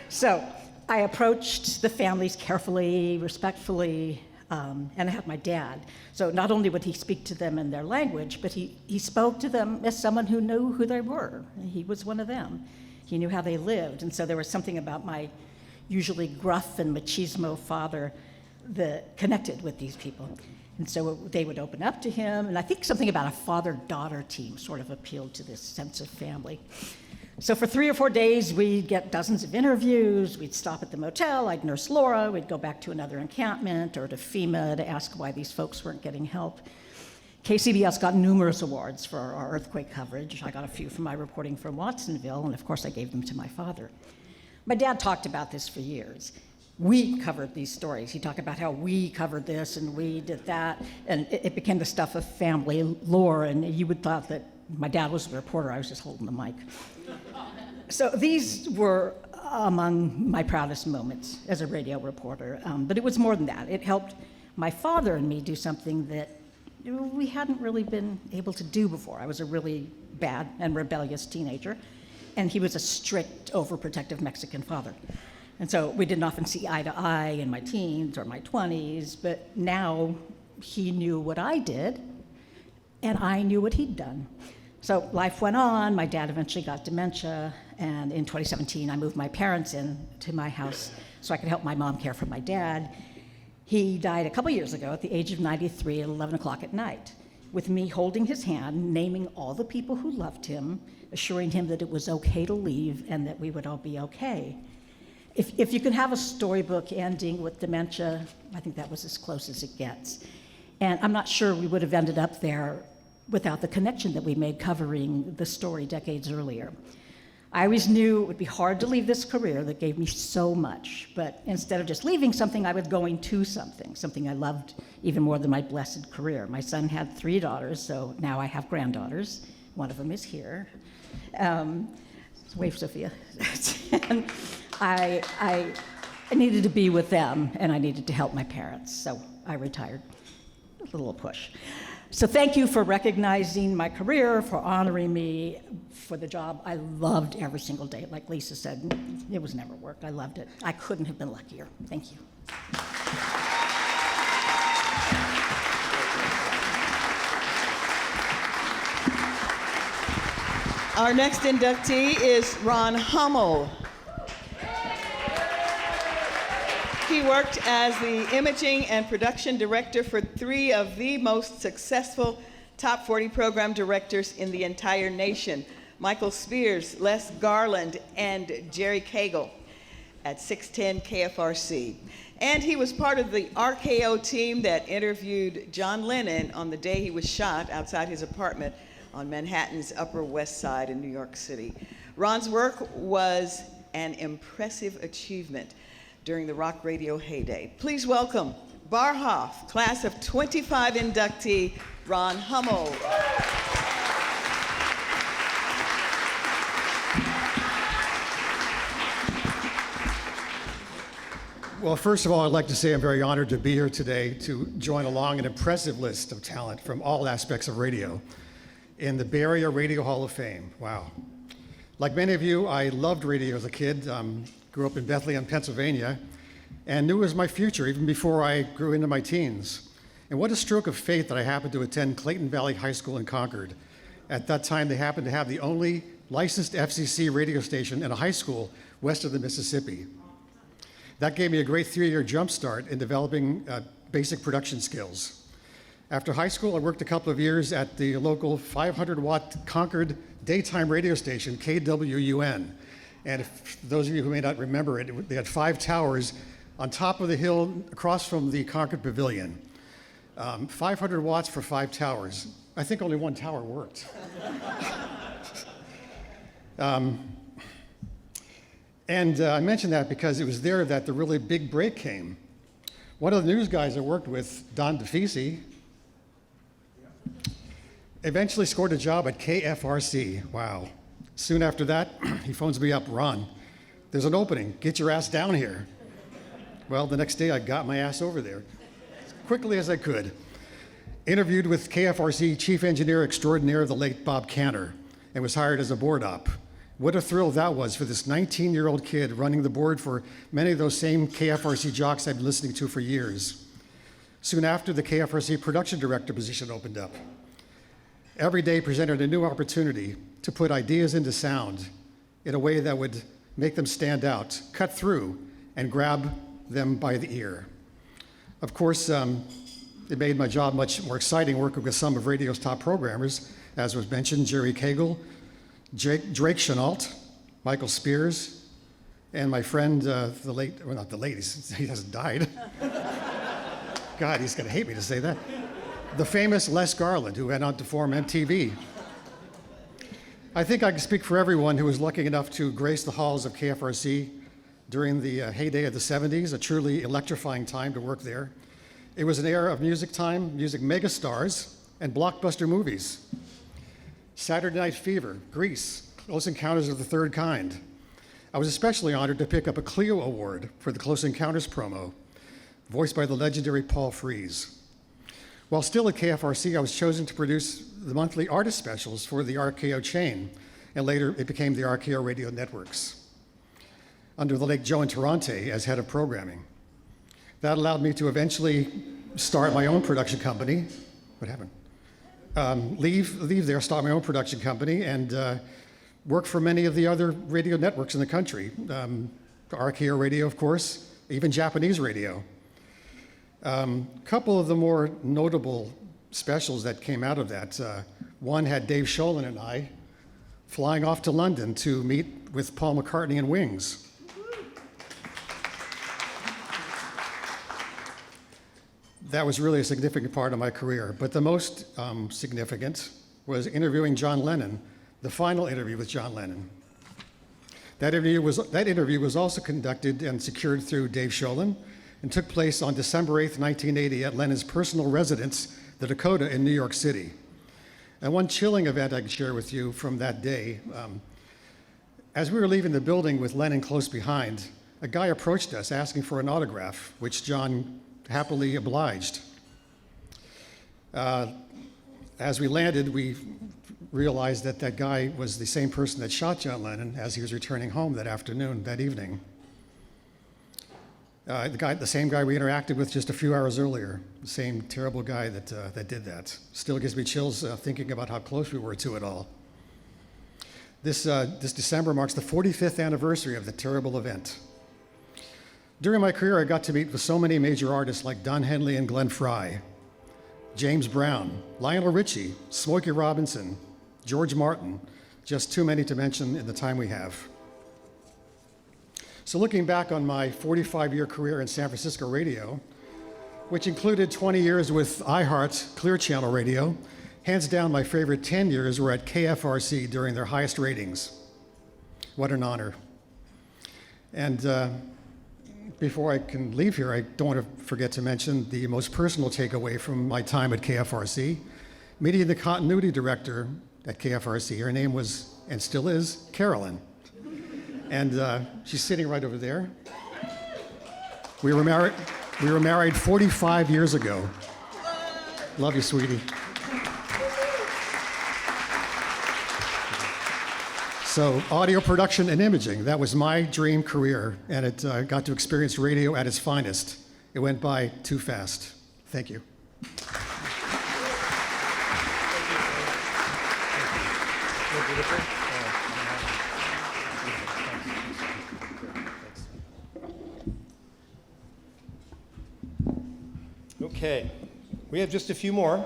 So I approached the families carefully, respectfully, and I had my dad. So not only would he speak to them in their language, but he spoke to them as someone who knew who they were. He was one of them. He knew how they lived. And so there was something about my usually gruff and machismo father that connected with these people. And so they would open up to him. And I think something about a father-daughter team sort of appealed to this sense of family. So for 3 or 4 days, we'd get dozens of interviews. We'd stop at the motel. I'd nurse Laura. We'd go back to another encampment or to FEMA to ask why these folks weren't getting help. KCBS got numerous awards for our earthquake coverage. I got a few from my reporting from Watsonville, and of course I gave them to my father. My dad talked about this for years. We covered these stories. He talked about how we covered this and we did that, and it became the stuff of family lore, and you would thought that my dad was a reporter, I was just holding the mic. So these were among my proudest moments as a radio reporter, but it was more than that. It helped my father and me do something that we hadn't really been able to do before. I was a really bad and rebellious teenager, and he was a strict, overprotective Mexican father. And so we didn't often see eye to eye in my teens or my 20s, but now he knew what I did, and I knew what he'd done. So life went on. My dad eventually got dementia, and in 2017, I moved my parents in to my house so I could help my mom care for my dad. He died a couple years ago at the age of 93 at 11 o'clock at night, with me holding his hand, naming all the people who loved him, assuring him that it was okay to leave and that we would all be okay. If you can have a storybook ending with dementia, I think that was as close as it gets. And I'm not sure we would have ended up there without the connection that we made covering the story decades earlier. I always knew it would be hard to leave this career that gave me so much, but instead of just leaving something, I was going to something I loved even more than my blessed career. My son had 3 daughters, so now I have granddaughters. One of them is here. Wave, Sophia. And I needed to be with them, and I needed to help my parents, so I retired. A little push. So thank you for recognizing my career, for honoring me for the job. I loved every single day. Like Lisa said, it was never work. I loved it. I couldn't have been luckier. Thank you. Our next inductee is Ron Hummel. He worked as the imaging and production director for 3 of the most successful top 40 program directors in the entire nation, Michael Spears, Les Garland, and Jerry Cagle at 610 KFRC. And he was part of the RKO team that interviewed John Lennon on the day he was shot outside his apartment on Manhattan's Upper West Side in New York City. Ron's work was an impressive achievement during the rock radio heyday. Please welcome Bar Hoff, class of 25 inductee, Ron Hummel. Well, first of all, I'd like to say I'm very honored to be here today to join along an impressive list of talent from all aspects of radio in the Bay Area Radio Hall of Fame. Wow. Like many of you, I loved radio as a kid. Grew up in Bethlehem, Pennsylvania, and knew it was my future even before I grew into my teens. And what a stroke of fate that I happened to attend Clayton Valley High School in Concord. At that time, they happened to have the only licensed FCC radio station in a high school west of the Mississippi. That gave me a great 3-year jump start in developing basic production skills. After high school, I worked a couple of years at the local 500-watt Concord daytime radio station, KWUN. And if those of you who may not remember it, they had 5 towers on top of the hill across from the Concord Pavilion. 500 watts for 5 towers. I think only one tower worked. I mention that because it was there that the really big break came. One of the news guys I worked with, Don DeFisi, eventually scored a job at KFRC. Wow. Soon after that, he phones me up, Ron, there's an opening, get your ass down here. Well, the next day I got my ass over there as quickly as I could. Interviewed with KFRC Chief Engineer Extraordinaire, the late Bob Cantor, and was hired as a board op. What a thrill that was for this 19-year-old kid running the board for many of those same KFRC jocks I've been listening to for years. Soon after, the KFRC production director position opened up. Every day presented a new opportunity to put ideas into sound in a way that would make them stand out, cut through, and grab them by the ear. Of course, it made my job much more exciting working with some of radio's top programmers, as was mentioned, Jerry Cagle, Drake Chenault, Michael Spears, and my friend, the late, well, not the late, he hasn't died. God, he's gonna hate me to say that. The famous Les Garland, who went on to form MTV. I think I can speak for everyone who was lucky enough to grace the halls of KFRC during the heyday of the 70s, a truly electrifying time to work there. It was an era of music time, music megastars, and blockbuster movies. Saturday Night Fever, Grease, Close Encounters of the Third Kind. I was especially honored to pick up a Clio Award for the Close Encounters promo, voiced by the legendary Paul Frees. While still at KFRC, I was chosen to produce the monthly artist specials for the RKO chain, and later it became the RKO Radio Networks, under the late Joe Interrante as head of programming. That allowed me to eventually start my own production company. What happened? Leave there, start my own production company, and work for many of the other radio networks in the country. RKO Radio, of course, even Japanese radio. Couple of the more notable specials that came out of that. One had Dave Sholin and I flying off to London to meet with Paul McCartney and Wings. That was really a significant part of my career, but the most significant was interviewing John Lennon, the final interview with John Lennon. That interview was also conducted and secured through Dave Sholin, and took place on December 8th, 1980 at Lennon's personal residence, the Dakota in New York City. And one chilling event I can share with you from that day, as we were leaving the building with Lennon close behind, a guy approached us asking for an autograph, which John happily obliged. As we landed, we realized that that guy was the same person that shot John Lennon as he was returning home that evening. The same guy we interacted with just a few hours earlier, the same terrible guy that did that. Still gives me chills thinking about how close we were to it all. This December marks the 45th anniversary of the terrible event. During my career, I got to meet with so many major artists like Don Henley and Glenn Frey, James Brown, Lionel Richie, Smokey Robinson, George Martin, just too many to mention in the time we have. So looking back on my 45-year career in San Francisco radio, which included 20 years with iHeart Clear Channel Radio, hands down my favorite 10 years were at KFRC during their highest ratings. What an honor. And before I can leave here, I don't want to forget to mention the most personal takeaway from my time at KFRC, meeting the continuity director at KFRC. Her name was, and still is, Carolyn. And she's sitting right over there. We were married 45 years ago. Love you, sweetie. So audio production and imaging, that was my dream career, and it got to experience radio at its finest. It went by too fast. Thank you. Okay, we have just a few more.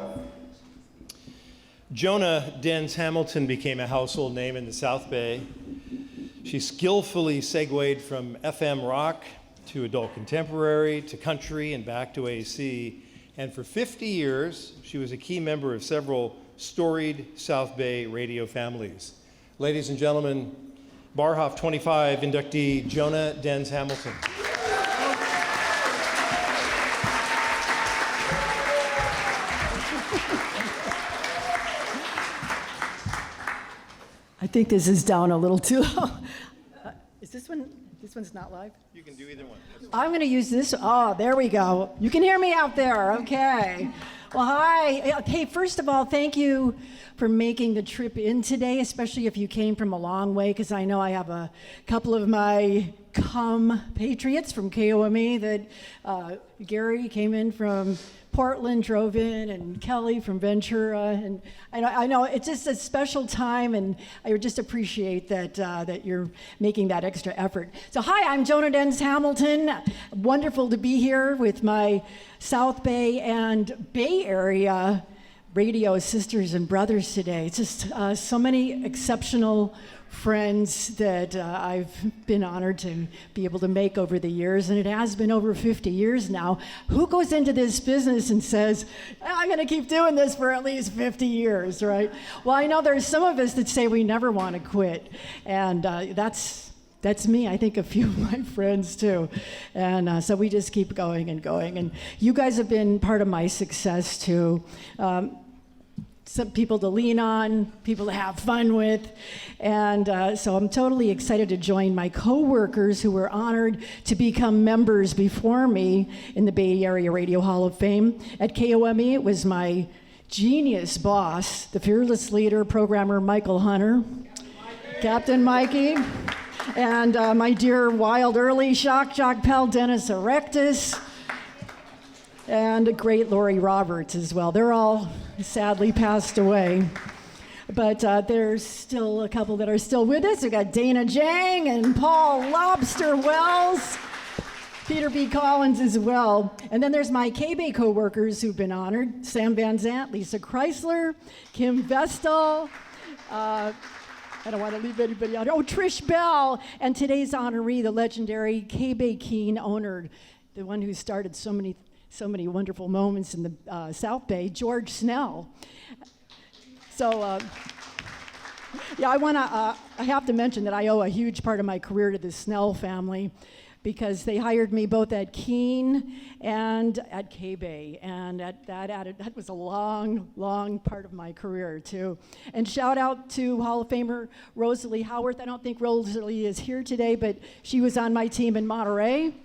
Jonah Dens Hamilton became a household name in the South Bay. She skillfully segued from FM rock to adult contemporary to country and back to AC. And for 50 years, she was a key member of several storied South Bay radio families. Ladies and gentlemen, Barhoff 25 inductee Jonah Dens Hamilton. I think this is down a little too low. Is this one? This one's not live? You can do either one. I'm going to use this. Oh, there we go. You can hear me out there. Okay. Well, hi. Hey, first of all, thank you for making the trip in today, especially if you came from a long way, because I know I have a couple of my patriots from KOME that Gary came in from Portland, drove in, and Kelly from Ventura, and I know it's just a special time, and I just appreciate that you're making that extra effort. So hi, I'm Jonah Dens Hamilton. Wonderful to be here with my South Bay and Bay Area radio sisters and brothers today. It's just so many exceptional friends that I've been honored to be able to make over the years, and it has been over 50 years now. Who goes into this business and says, I'm going to keep doing this for at least 50 years, right? Well, I know there's some of us that say we never want to quit, and that's me. I think a few of my friends too. And so we just keep going and going. And you guys have been part of my success too. Some people to lean on, people to have fun with. And so I'm totally excited to join my coworkers who were honored to become members before me in the Bay Area Radio Hall of Fame. At KOME, it was my genius boss, the fearless leader, programmer Michael Hunter, Captain Mikey, and my dear wild early shock jock pal Dennis Erectus, and a great Lori Roberts as well. They're all sadly passed away. But there's still a couple that are still with us. We've got Dana Jang and Paul Lobster Wells, Peter B. Collins as well. And then there's my K-Bay co-workers who've been honored. Sam Van Zant, Lisa Chrysler, Kim Vestal, I don't want to leave anybody out. Oh, Trish Bell, and today's honoree, the legendary K-Bay Keene owner, the one who started so many wonderful moments in the South Bay, George Snell. So, yeah, I have to mention that I owe a huge part of my career to the Snell family, because they hired me both at Keene and at K-Bay, and that was a long part of my career too. And shout out to Hall of Famer Rosalie Howarth. I don't think Rosalie is here today, but she was on my team in Monterey.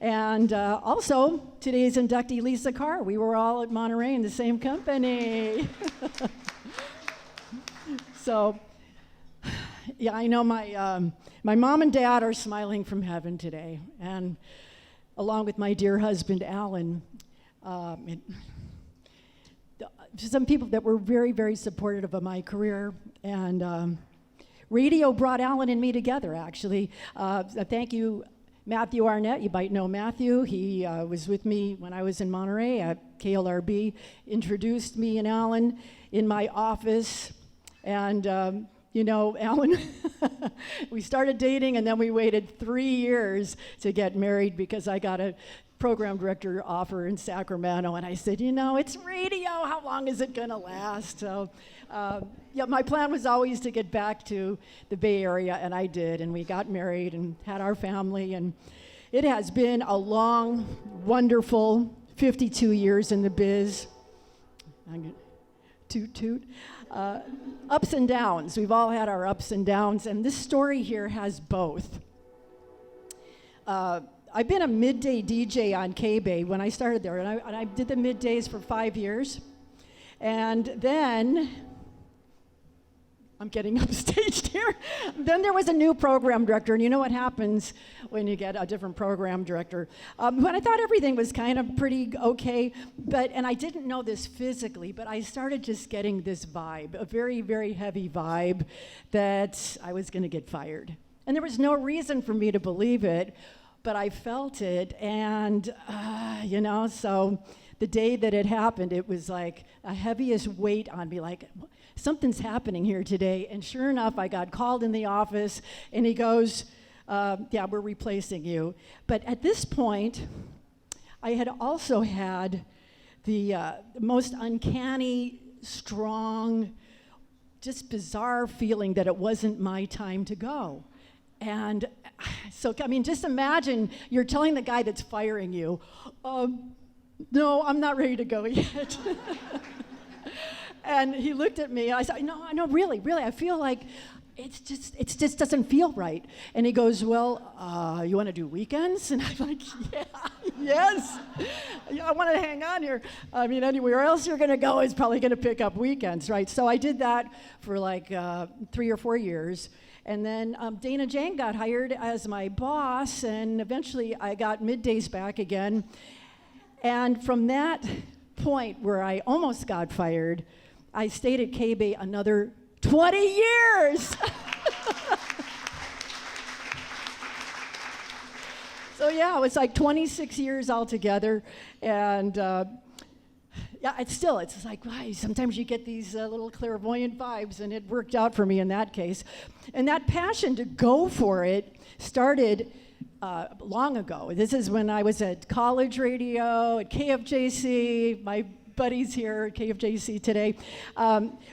And also, today's inductee, Lisa Carr. We were all at Monterey in the same company. So, yeah, I know my mom and dad are smiling from heaven today. And along with my dear husband, Alan, some people that were very, very supportive of my career. And radio brought Alan and me together, actually. Thank you, Matthew Arnett. You might know Matthew. He was with me when I was in Monterey at KLRB, introduced me and Alan in my office. And, you know, Alan, we started dating, and then we waited 3 years to get married because I got a program director offer in Sacramento. And I said, you know, it's radio. How long is it going to last? So, yeah, my plan was always to get back to the Bay Area, and I did. And we got married and had our family. And it has been a long, wonderful 52 years in the biz. Toot, toot. Ups and downs. We've all had our ups and downs, and this story here has both. I've been a midday DJ on K-Bay when I started there, and I did the middays for 5 years. And then, I'm getting upstaged here. Then there was a new program director, and you know what happens when you get a different program director. When I thought everything was kind of pretty okay, and I didn't know this physically, but I started just getting this vibe, a very, very heavy vibe, that I was going to get fired. And there was no reason for me to believe it, but I felt it, and, you know, so the day that it happened, it was like a heaviest weight on me, like something's happening here today. And sure enough, I got called in the office, and he goes, yeah, we're replacing you. But at this point, I had also had the most uncanny, strong, just bizarre feeling that it wasn't my time to go. And so, I mean, just imagine you're telling the guy that's firing you, no, I'm not ready to go yet. And he looked at me, I said, no, really, I feel like it just doesn't feel right. And he goes, well, you want to do weekends? And I'm like, yeah, yes. I want to hang on here. I mean, anywhere else you're going to go is probably going to pick up weekends, right? So I did that for like 3 or 4 years. And then Dana Jane got hired as my boss, and eventually I got middays back again. And from that point where I almost got fired, I stayed at K-Bay another 20 years. So yeah, it was like 26 years altogether. And yeah, it's like, wow, sometimes you get these little clairvoyant vibes, and it worked out for me in that case. And that passion to go for it started long ago. This is when I was at college radio, at KFJC, my buddies here at KFJC today.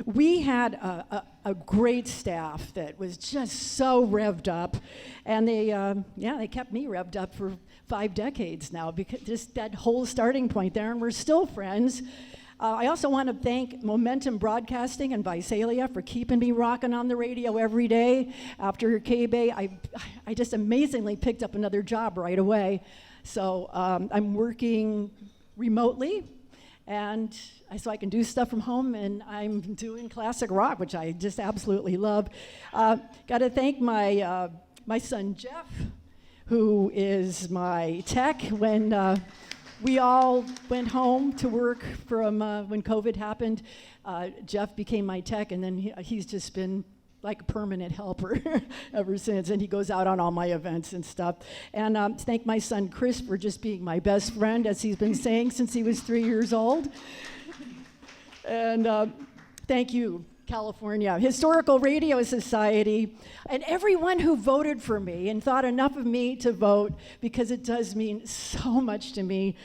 We had a great staff that was just so revved up, and they kept me revved up for 5 decades now, because just that whole starting point there, and we're still friends. I also want to thank Momentum Broadcasting and Visalia for keeping me rocking on the radio every day. After K-Bay, I just amazingly picked up another job right away. So I'm working remotely, and so I can do stuff from home, and I'm doing classic rock, which I just absolutely love. Got to thank my son Jeff, who is my tech when we all went home to work from when COVID happened. Jeff became my tech, and then he's just been like a permanent helper ever since, and he goes out on all my events and stuff. And thank my son Chris for just being my best friend, as he's been saying since he was 3 years old. And thank you, California Historical Radio Society, and everyone who voted for me and thought enough of me to vote, because it does mean so much to me.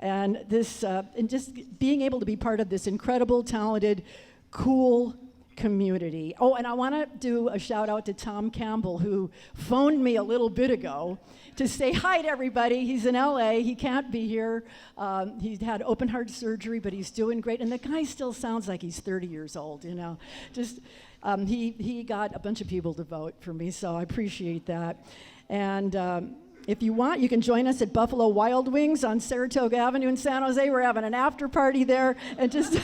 And this, and just being able to be part of this incredible, talented, cool community. Oh, and I want to do a shout out to Tom Campbell, who phoned me a little bit ago to say hi to everybody. He's in LA. He can't be here. He had open heart surgery, but he's doing great. And the guy still sounds like he's 30 years old, you know. Just he got a bunch of people to vote for me, so I appreciate that. And if you want, you can join us at Buffalo Wild Wings on Saratoga Avenue in San Jose. We're having an after party there, and just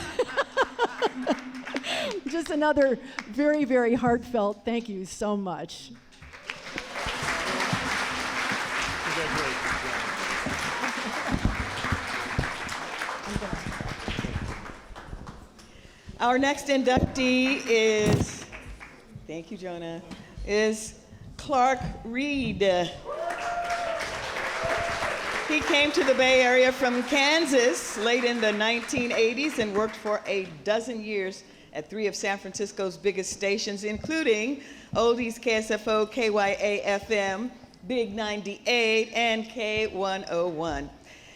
just another very, very heartfelt thank you so much. Our next inductee is, thank you, Jonah, is Clark Reed. He came to the Bay Area from Kansas late in the 1980s and worked for a dozen years at 3 of San Francisco's biggest stations, including Oldies KSFO, KYA-FM, Big 98, and K101.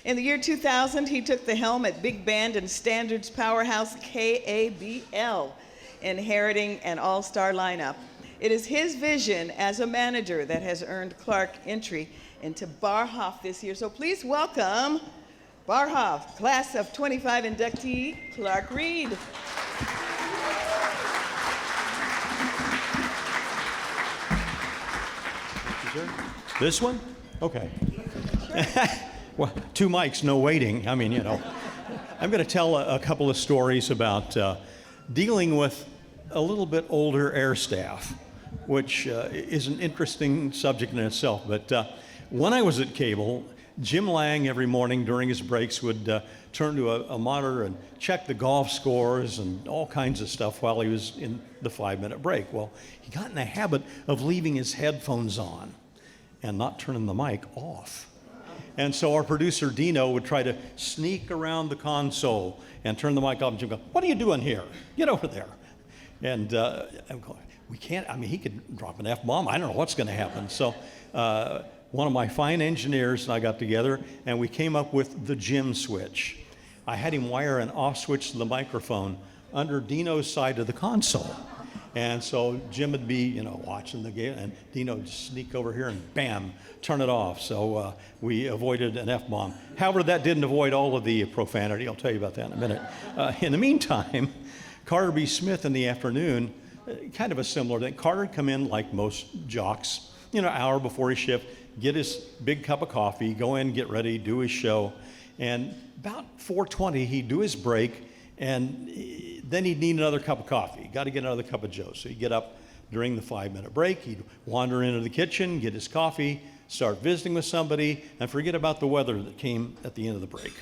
In the year 2000, he took the helm at big band and standards powerhouse KABL, inheriting an all-star lineup. It is his vision as a manager that has earned Clark entry into Bar Hoff this year. So please welcome Bar Hoff, class of 25 inductee, Clark Reed. This one? Okay. Well, 2 mics, no waiting. I mean, you know. I'm going to tell a couple of stories about dealing with a little bit older air staff, which is an interesting subject in itself. But when I was at Cable, Jim Lang every morning during his breaks would turn to a monitor and check the golf scores and all kinds of stuff while he was in the 5-minute break. Well, he got in the habit of leaving his headphones on and not turning the mic off. And so our producer, Dino, would try to sneak around the console and turn the mic off, and Jim would go, "What are you doing here? Get over there." And I'm going, we can't, I mean, he could drop an F-bomb. I don't know what's going to happen. So one of my fine engineers and I got together, and we came up with the Jim switch. I had him wire an off switch to the microphone under Dino's side of the console. And so Jim would be, you know, watching the game, and Dino would just sneak over here and bam, turn it off. So we avoided an F-bomb. However, that didn't avoid all of the profanity. I'll tell you about that in a minute. In the meantime, Carter B. Smith in the afternoon, kind of a similar thing. Carter would come in like most jocks, you know, an hour before his shift, get his big cup of coffee, go in, get ready, do his show. And about 4:20, he'd do his break, and then he'd need another cup of coffee. Got to get another cup of Joe. So he'd get up during the 5-minute break. He'd wander into the kitchen, get his coffee, start visiting with somebody, and forget about the weather that came at the end of the break.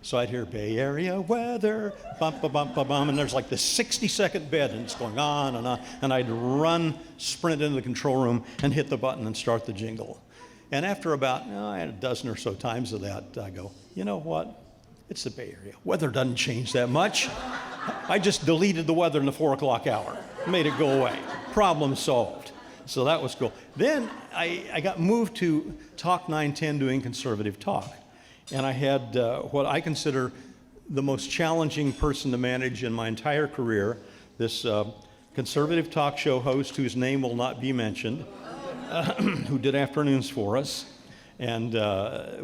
So I'd hear Bay Area weather, bum, ba, bum, ba, bum, and there's like this 60-second bed, and it's going on, and I'd run, sprint into the control room, and hit the button and start the jingle. And after about I had a dozen or so times of that, I go, you know what? It's the Bay Area. Weather doesn't change that much. I just deleted the weather in the 4 o'clock hour, made it go away. Problem solved. So that was cool. Then I got moved to Talk 910 doing conservative talk. And I had what I consider the most challenging person to manage in my entire career, this conservative talk show host whose name will not be mentioned, who did afternoons for us and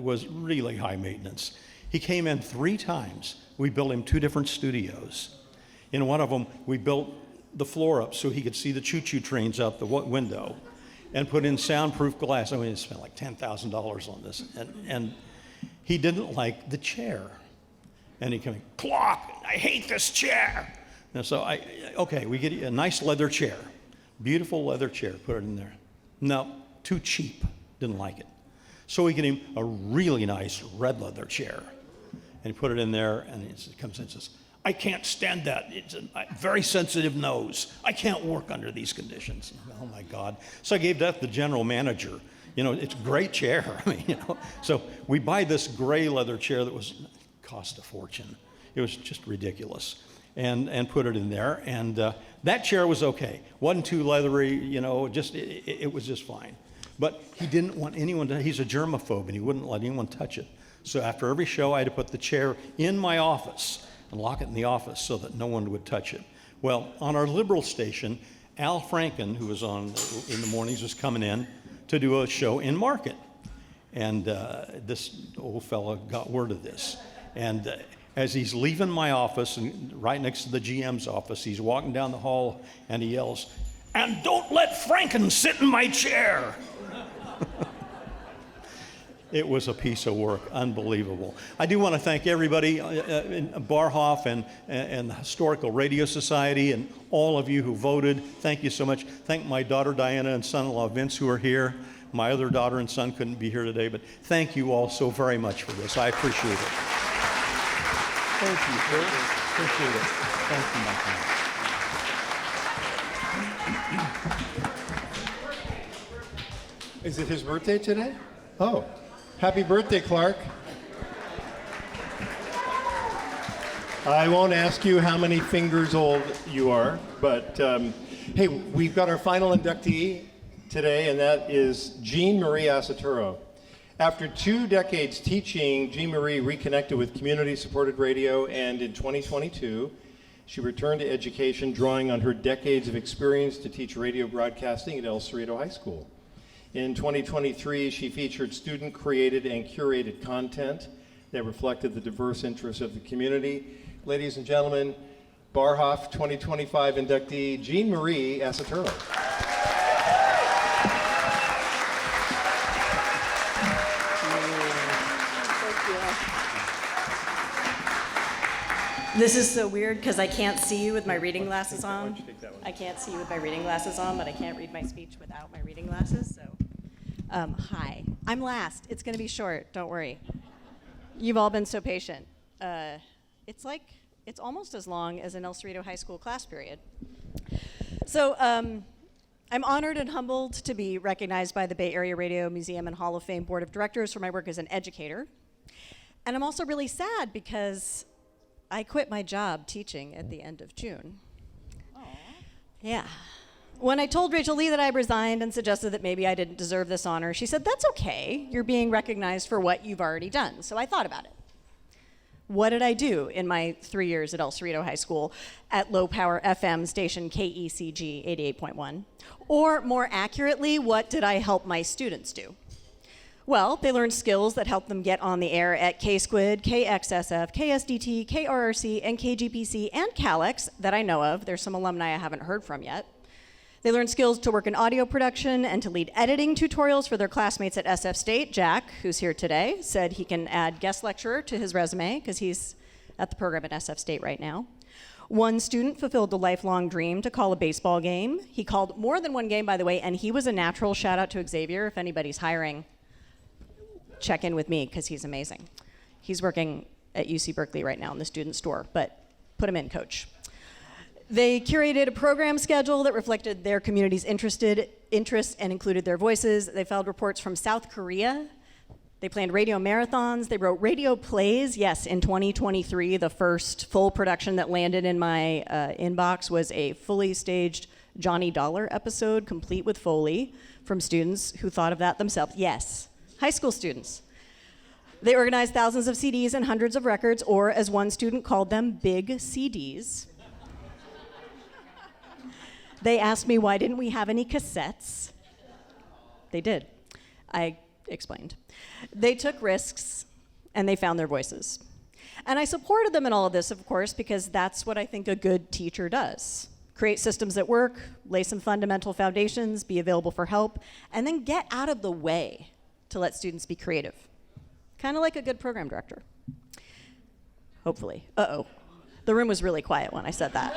was really high maintenance. He came in 3 times. We built him 2 different studios. In one of them, we built the floor up so he could see the choo-choo trains out the window and put in soundproof glass. I mean, he spent like $10,000 on this. And he didn't like the chair. And he came in, "Clock, I hate this chair." And so okay, we get a nice leather chair, beautiful leather chair, put it in there. No, too cheap, didn't like it. So we get him a really nice red leather chair. And he put it in there, and he comes in and says, "I can't stand that. It's a very sensitive nose. I can't work under these conditions." Oh my God. So I gave that to the general manager. You know, it's a great chair. I mean, you know. So we buy this gray leather chair that cost a fortune. It was just ridiculous. And put it in there. And that chair was okay. Wasn't too leathery, you know, just it was just fine. But he didn't want anyone to, he's a germaphobe, and he wouldn't let anyone touch it. So after every show, I had to put the chair in my office and lock it in the office so that no one would touch it. Well, on our liberal station, Al Franken, who was on in the mornings, was coming in to do a show in Market. And this old fella got word of this. And as he's leaving my office, and right next to the GM's office, he's walking down the hall and he yells, "And don't let Franken sit in my chair." It was a piece of work, unbelievable. I do want to thank everybody in Barhoff and the Historical Radio Society and all of you who voted. Thank you so much. Thank my daughter Diana and son-in-law Vince who are here. My other daughter and son couldn't be here today, but thank you all so very much for this. I appreciate it. Thank you, sir. Appreciate it. Thank you, my friend. Is it his birthday today? Oh, happy birthday, Clark. I won't ask you how many fingers old you are, but hey, we've got our final inductee today, and that is Jean Marie Asaturo. After 2 decades teaching, Jean Marie reconnected with community-supported radio, and in 2022, she returned to education, drawing on her decades of experience to teach radio broadcasting at El Cerrito High School. In 2023, she featured student-created and curated content that reflected the diverse interests of the community. Ladies and gentlemen, Barhoff 2025 inductee Jean Marie Asaturo. This is so weird because I can't see you with my reading glasses on. I can't see you with my reading glasses on, but I can't read my speech without my reading glasses. So, hi, I'm last. It's going to be short. Don't worry. You've all been so patient. It's almost as long as an El Cerrito High School class period. So, I'm honored and humbled to be recognized by the Bay Area Radio Museum and Hall of Fame Board of Directors for my work as an educator. And I'm also really sad because I quit my job teaching at the end of June. Yeah. When I told Rachel Lee that I resigned and suggested that maybe I didn't deserve this honor, she said, "That's okay. You're being recognized for what you've already done." So I thought about it. What did I do in my 3 years at El Cerrito High School at low power FM station KECG 88.1? Or more accurately, what did I help my students do? Well, they learned skills that helped them get on the air at K-Squid, KXSF, KSDT, KRRC, and KGPC, and CALX that I know of. There's some alumni I haven't heard from yet. They learned skills to work in audio production and to lead editing tutorials for their classmates at SF State. Jack, who's here today, said he can add guest lecturer to his resume because he's at the program at SF State right now. One student fulfilled a lifelong dream to call a baseball game. He called more than one game, by the way, and he was a natural. Shout out to Xavier. If anybody's hiring, check in with me because he's amazing. He's working at UC Berkeley right now in the student store, but put him in, coach. They curated a program schedule that reflected their community's interests and included their voices. They filed reports from South Korea. They planned radio marathons. They wrote radio plays. Yes, in 2023, the first full production that landed in my inbox was a fully staged Johnny Dollar episode, complete with Foley, from students who thought of that themselves. Yes, high school students. They organized thousands of CDs and hundreds of records, or as one student called them, big CDs. They asked me, why didn't we have any cassettes? They did. I explained. They took risks, and they found their voices. And I supported them in all of this, of course, because that's what I think a good teacher does. Create systems that work, lay some fundamental foundations, be available for help, and then get out of the way to let students be creative. Kind of like a good program director. Hopefully. Uh-oh. The room was really quiet when I said that.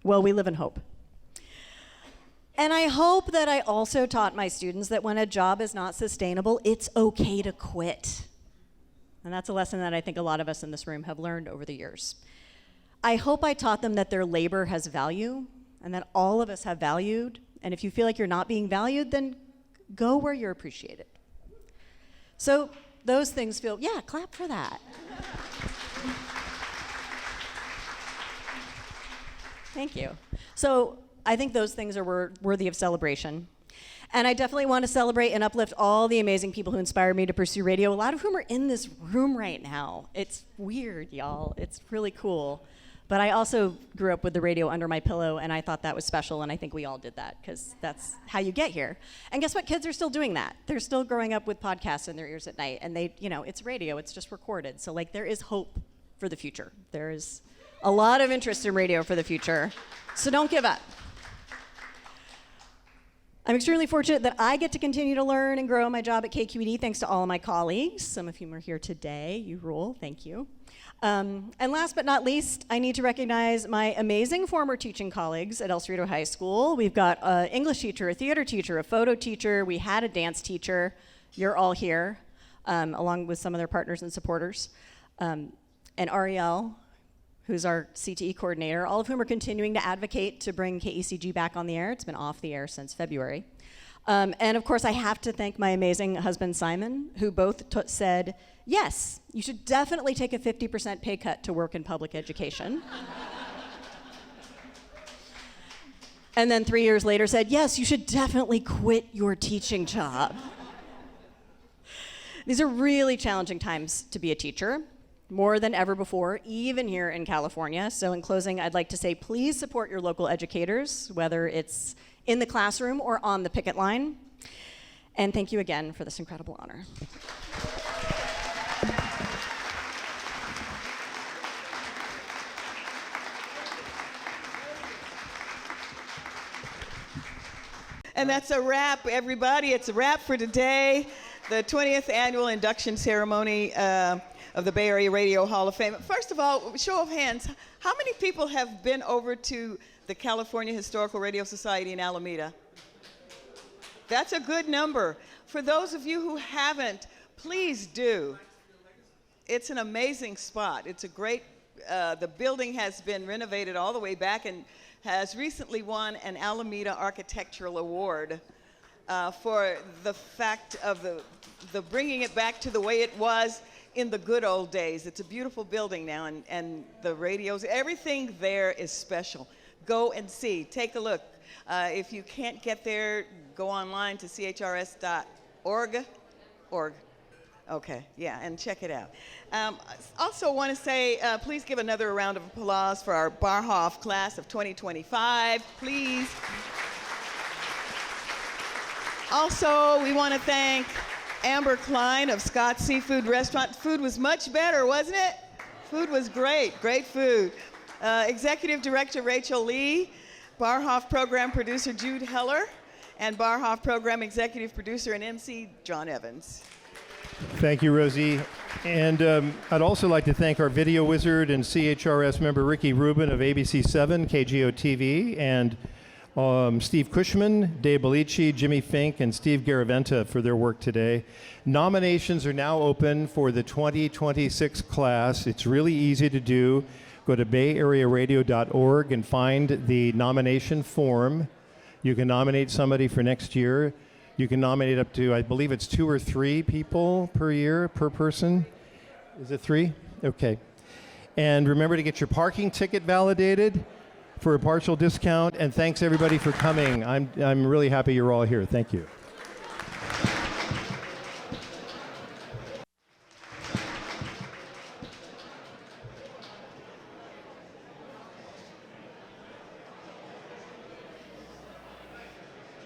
Well, we live in hope. And I hope that I also taught my students that when a job is not sustainable, it's okay to quit. And that's a lesson that I think a lot of us in this room have learned over the years. I hope I taught them that their labor has value and that all of us have valued. And if you feel like you're not being valued, then go where you're appreciated. So those things feel, yeah, clap for that. Thank you. So I think those things are worthy of celebration. And I definitely want to celebrate and uplift all the amazing people who inspired me to pursue radio, a lot of whom are in this room right now. It's weird, y'all. It's really cool. But I also grew up with the radio under my pillow, and I thought that was special, and I think we all did that, because that's how you get here. And guess what? Kids are still doing that. They're still growing up with podcasts in their ears at night, and they, it's radio. It's just recorded. So, there is hope for the future. There is a lot of interest in radio for the future. So don't give up. I'm extremely fortunate that I get to continue to learn and grow in my job at KQED thanks to all of my colleagues, some of whom are here today. You rule. Thank you. And last but not least, I need to recognize my amazing former teaching colleagues at El Cerrito High School. We've got an English teacher, a theater teacher, a photo teacher. We had a dance teacher. You're all here, along with some of their partners and supporters. And Ariel, who's our CTE coordinator, all of whom are continuing to advocate to bring KECG back on the air. It's been off the air since February. And of course, I have to thank my amazing husband, Simon, who both said, yes, you should definitely take a 50% pay cut to work in public education. And then 3 years later said, yes, you should definitely quit your teaching job. These are really challenging times to be a teacher, more than ever before, even here in California. So in closing, I'd like to say, please support your local educators, whether it's in the classroom or on the picket line. And thank you again for this incredible honor. And that's a wrap, everybody. It's a wrap for today. The 20th annual induction ceremony of the Bay Area Radio Hall of Fame. First of all, show of hands, how many people have been over to the California Historical Radio Society in Alameda? That's a good number. For those of you who haven't, please do. It's an amazing spot. It's a great, the building has been renovated all the way back in has recently won an Alameda Architectural Award for the fact of the bringing it back to the way it was in the good old days. It's a beautiful building now, and the radios, everything there is special. Go and see, take a look. If you can't get there, go online to chrs.org. Okay, yeah, and check it out. Also want to say, please give another round of applause for our Barhoff class of 2025, please. Also, we want to thank Amber Klein of Scott's Seafood Restaurant. Food was much better, wasn't it? Food was great, great food. Executive Director Rachel Lee, Barhoff Program Producer Jude Heller, and Barhoff Program Executive Producer and MC John Evans. Thank you, Rosie. And I'd also like to thank our video wizard and CHRS member Ricky Rubin of ABC7, KGO TV, and Steve Cushman, Dave Belici, Jimmy Fink, and Steve Garaventa for their work today. Nominations are now open for the 2026 class. It's really easy to do. Go to bayarearadio.org and find the nomination form. You can nominate somebody for next year. You can nominate up to, I believe it's 2 or 3 people per year, per person. Is it 3? Okay. And remember to get your parking ticket validated for a partial discount. And thanks everybody for coming. I'm really happy you're all here. Thank you.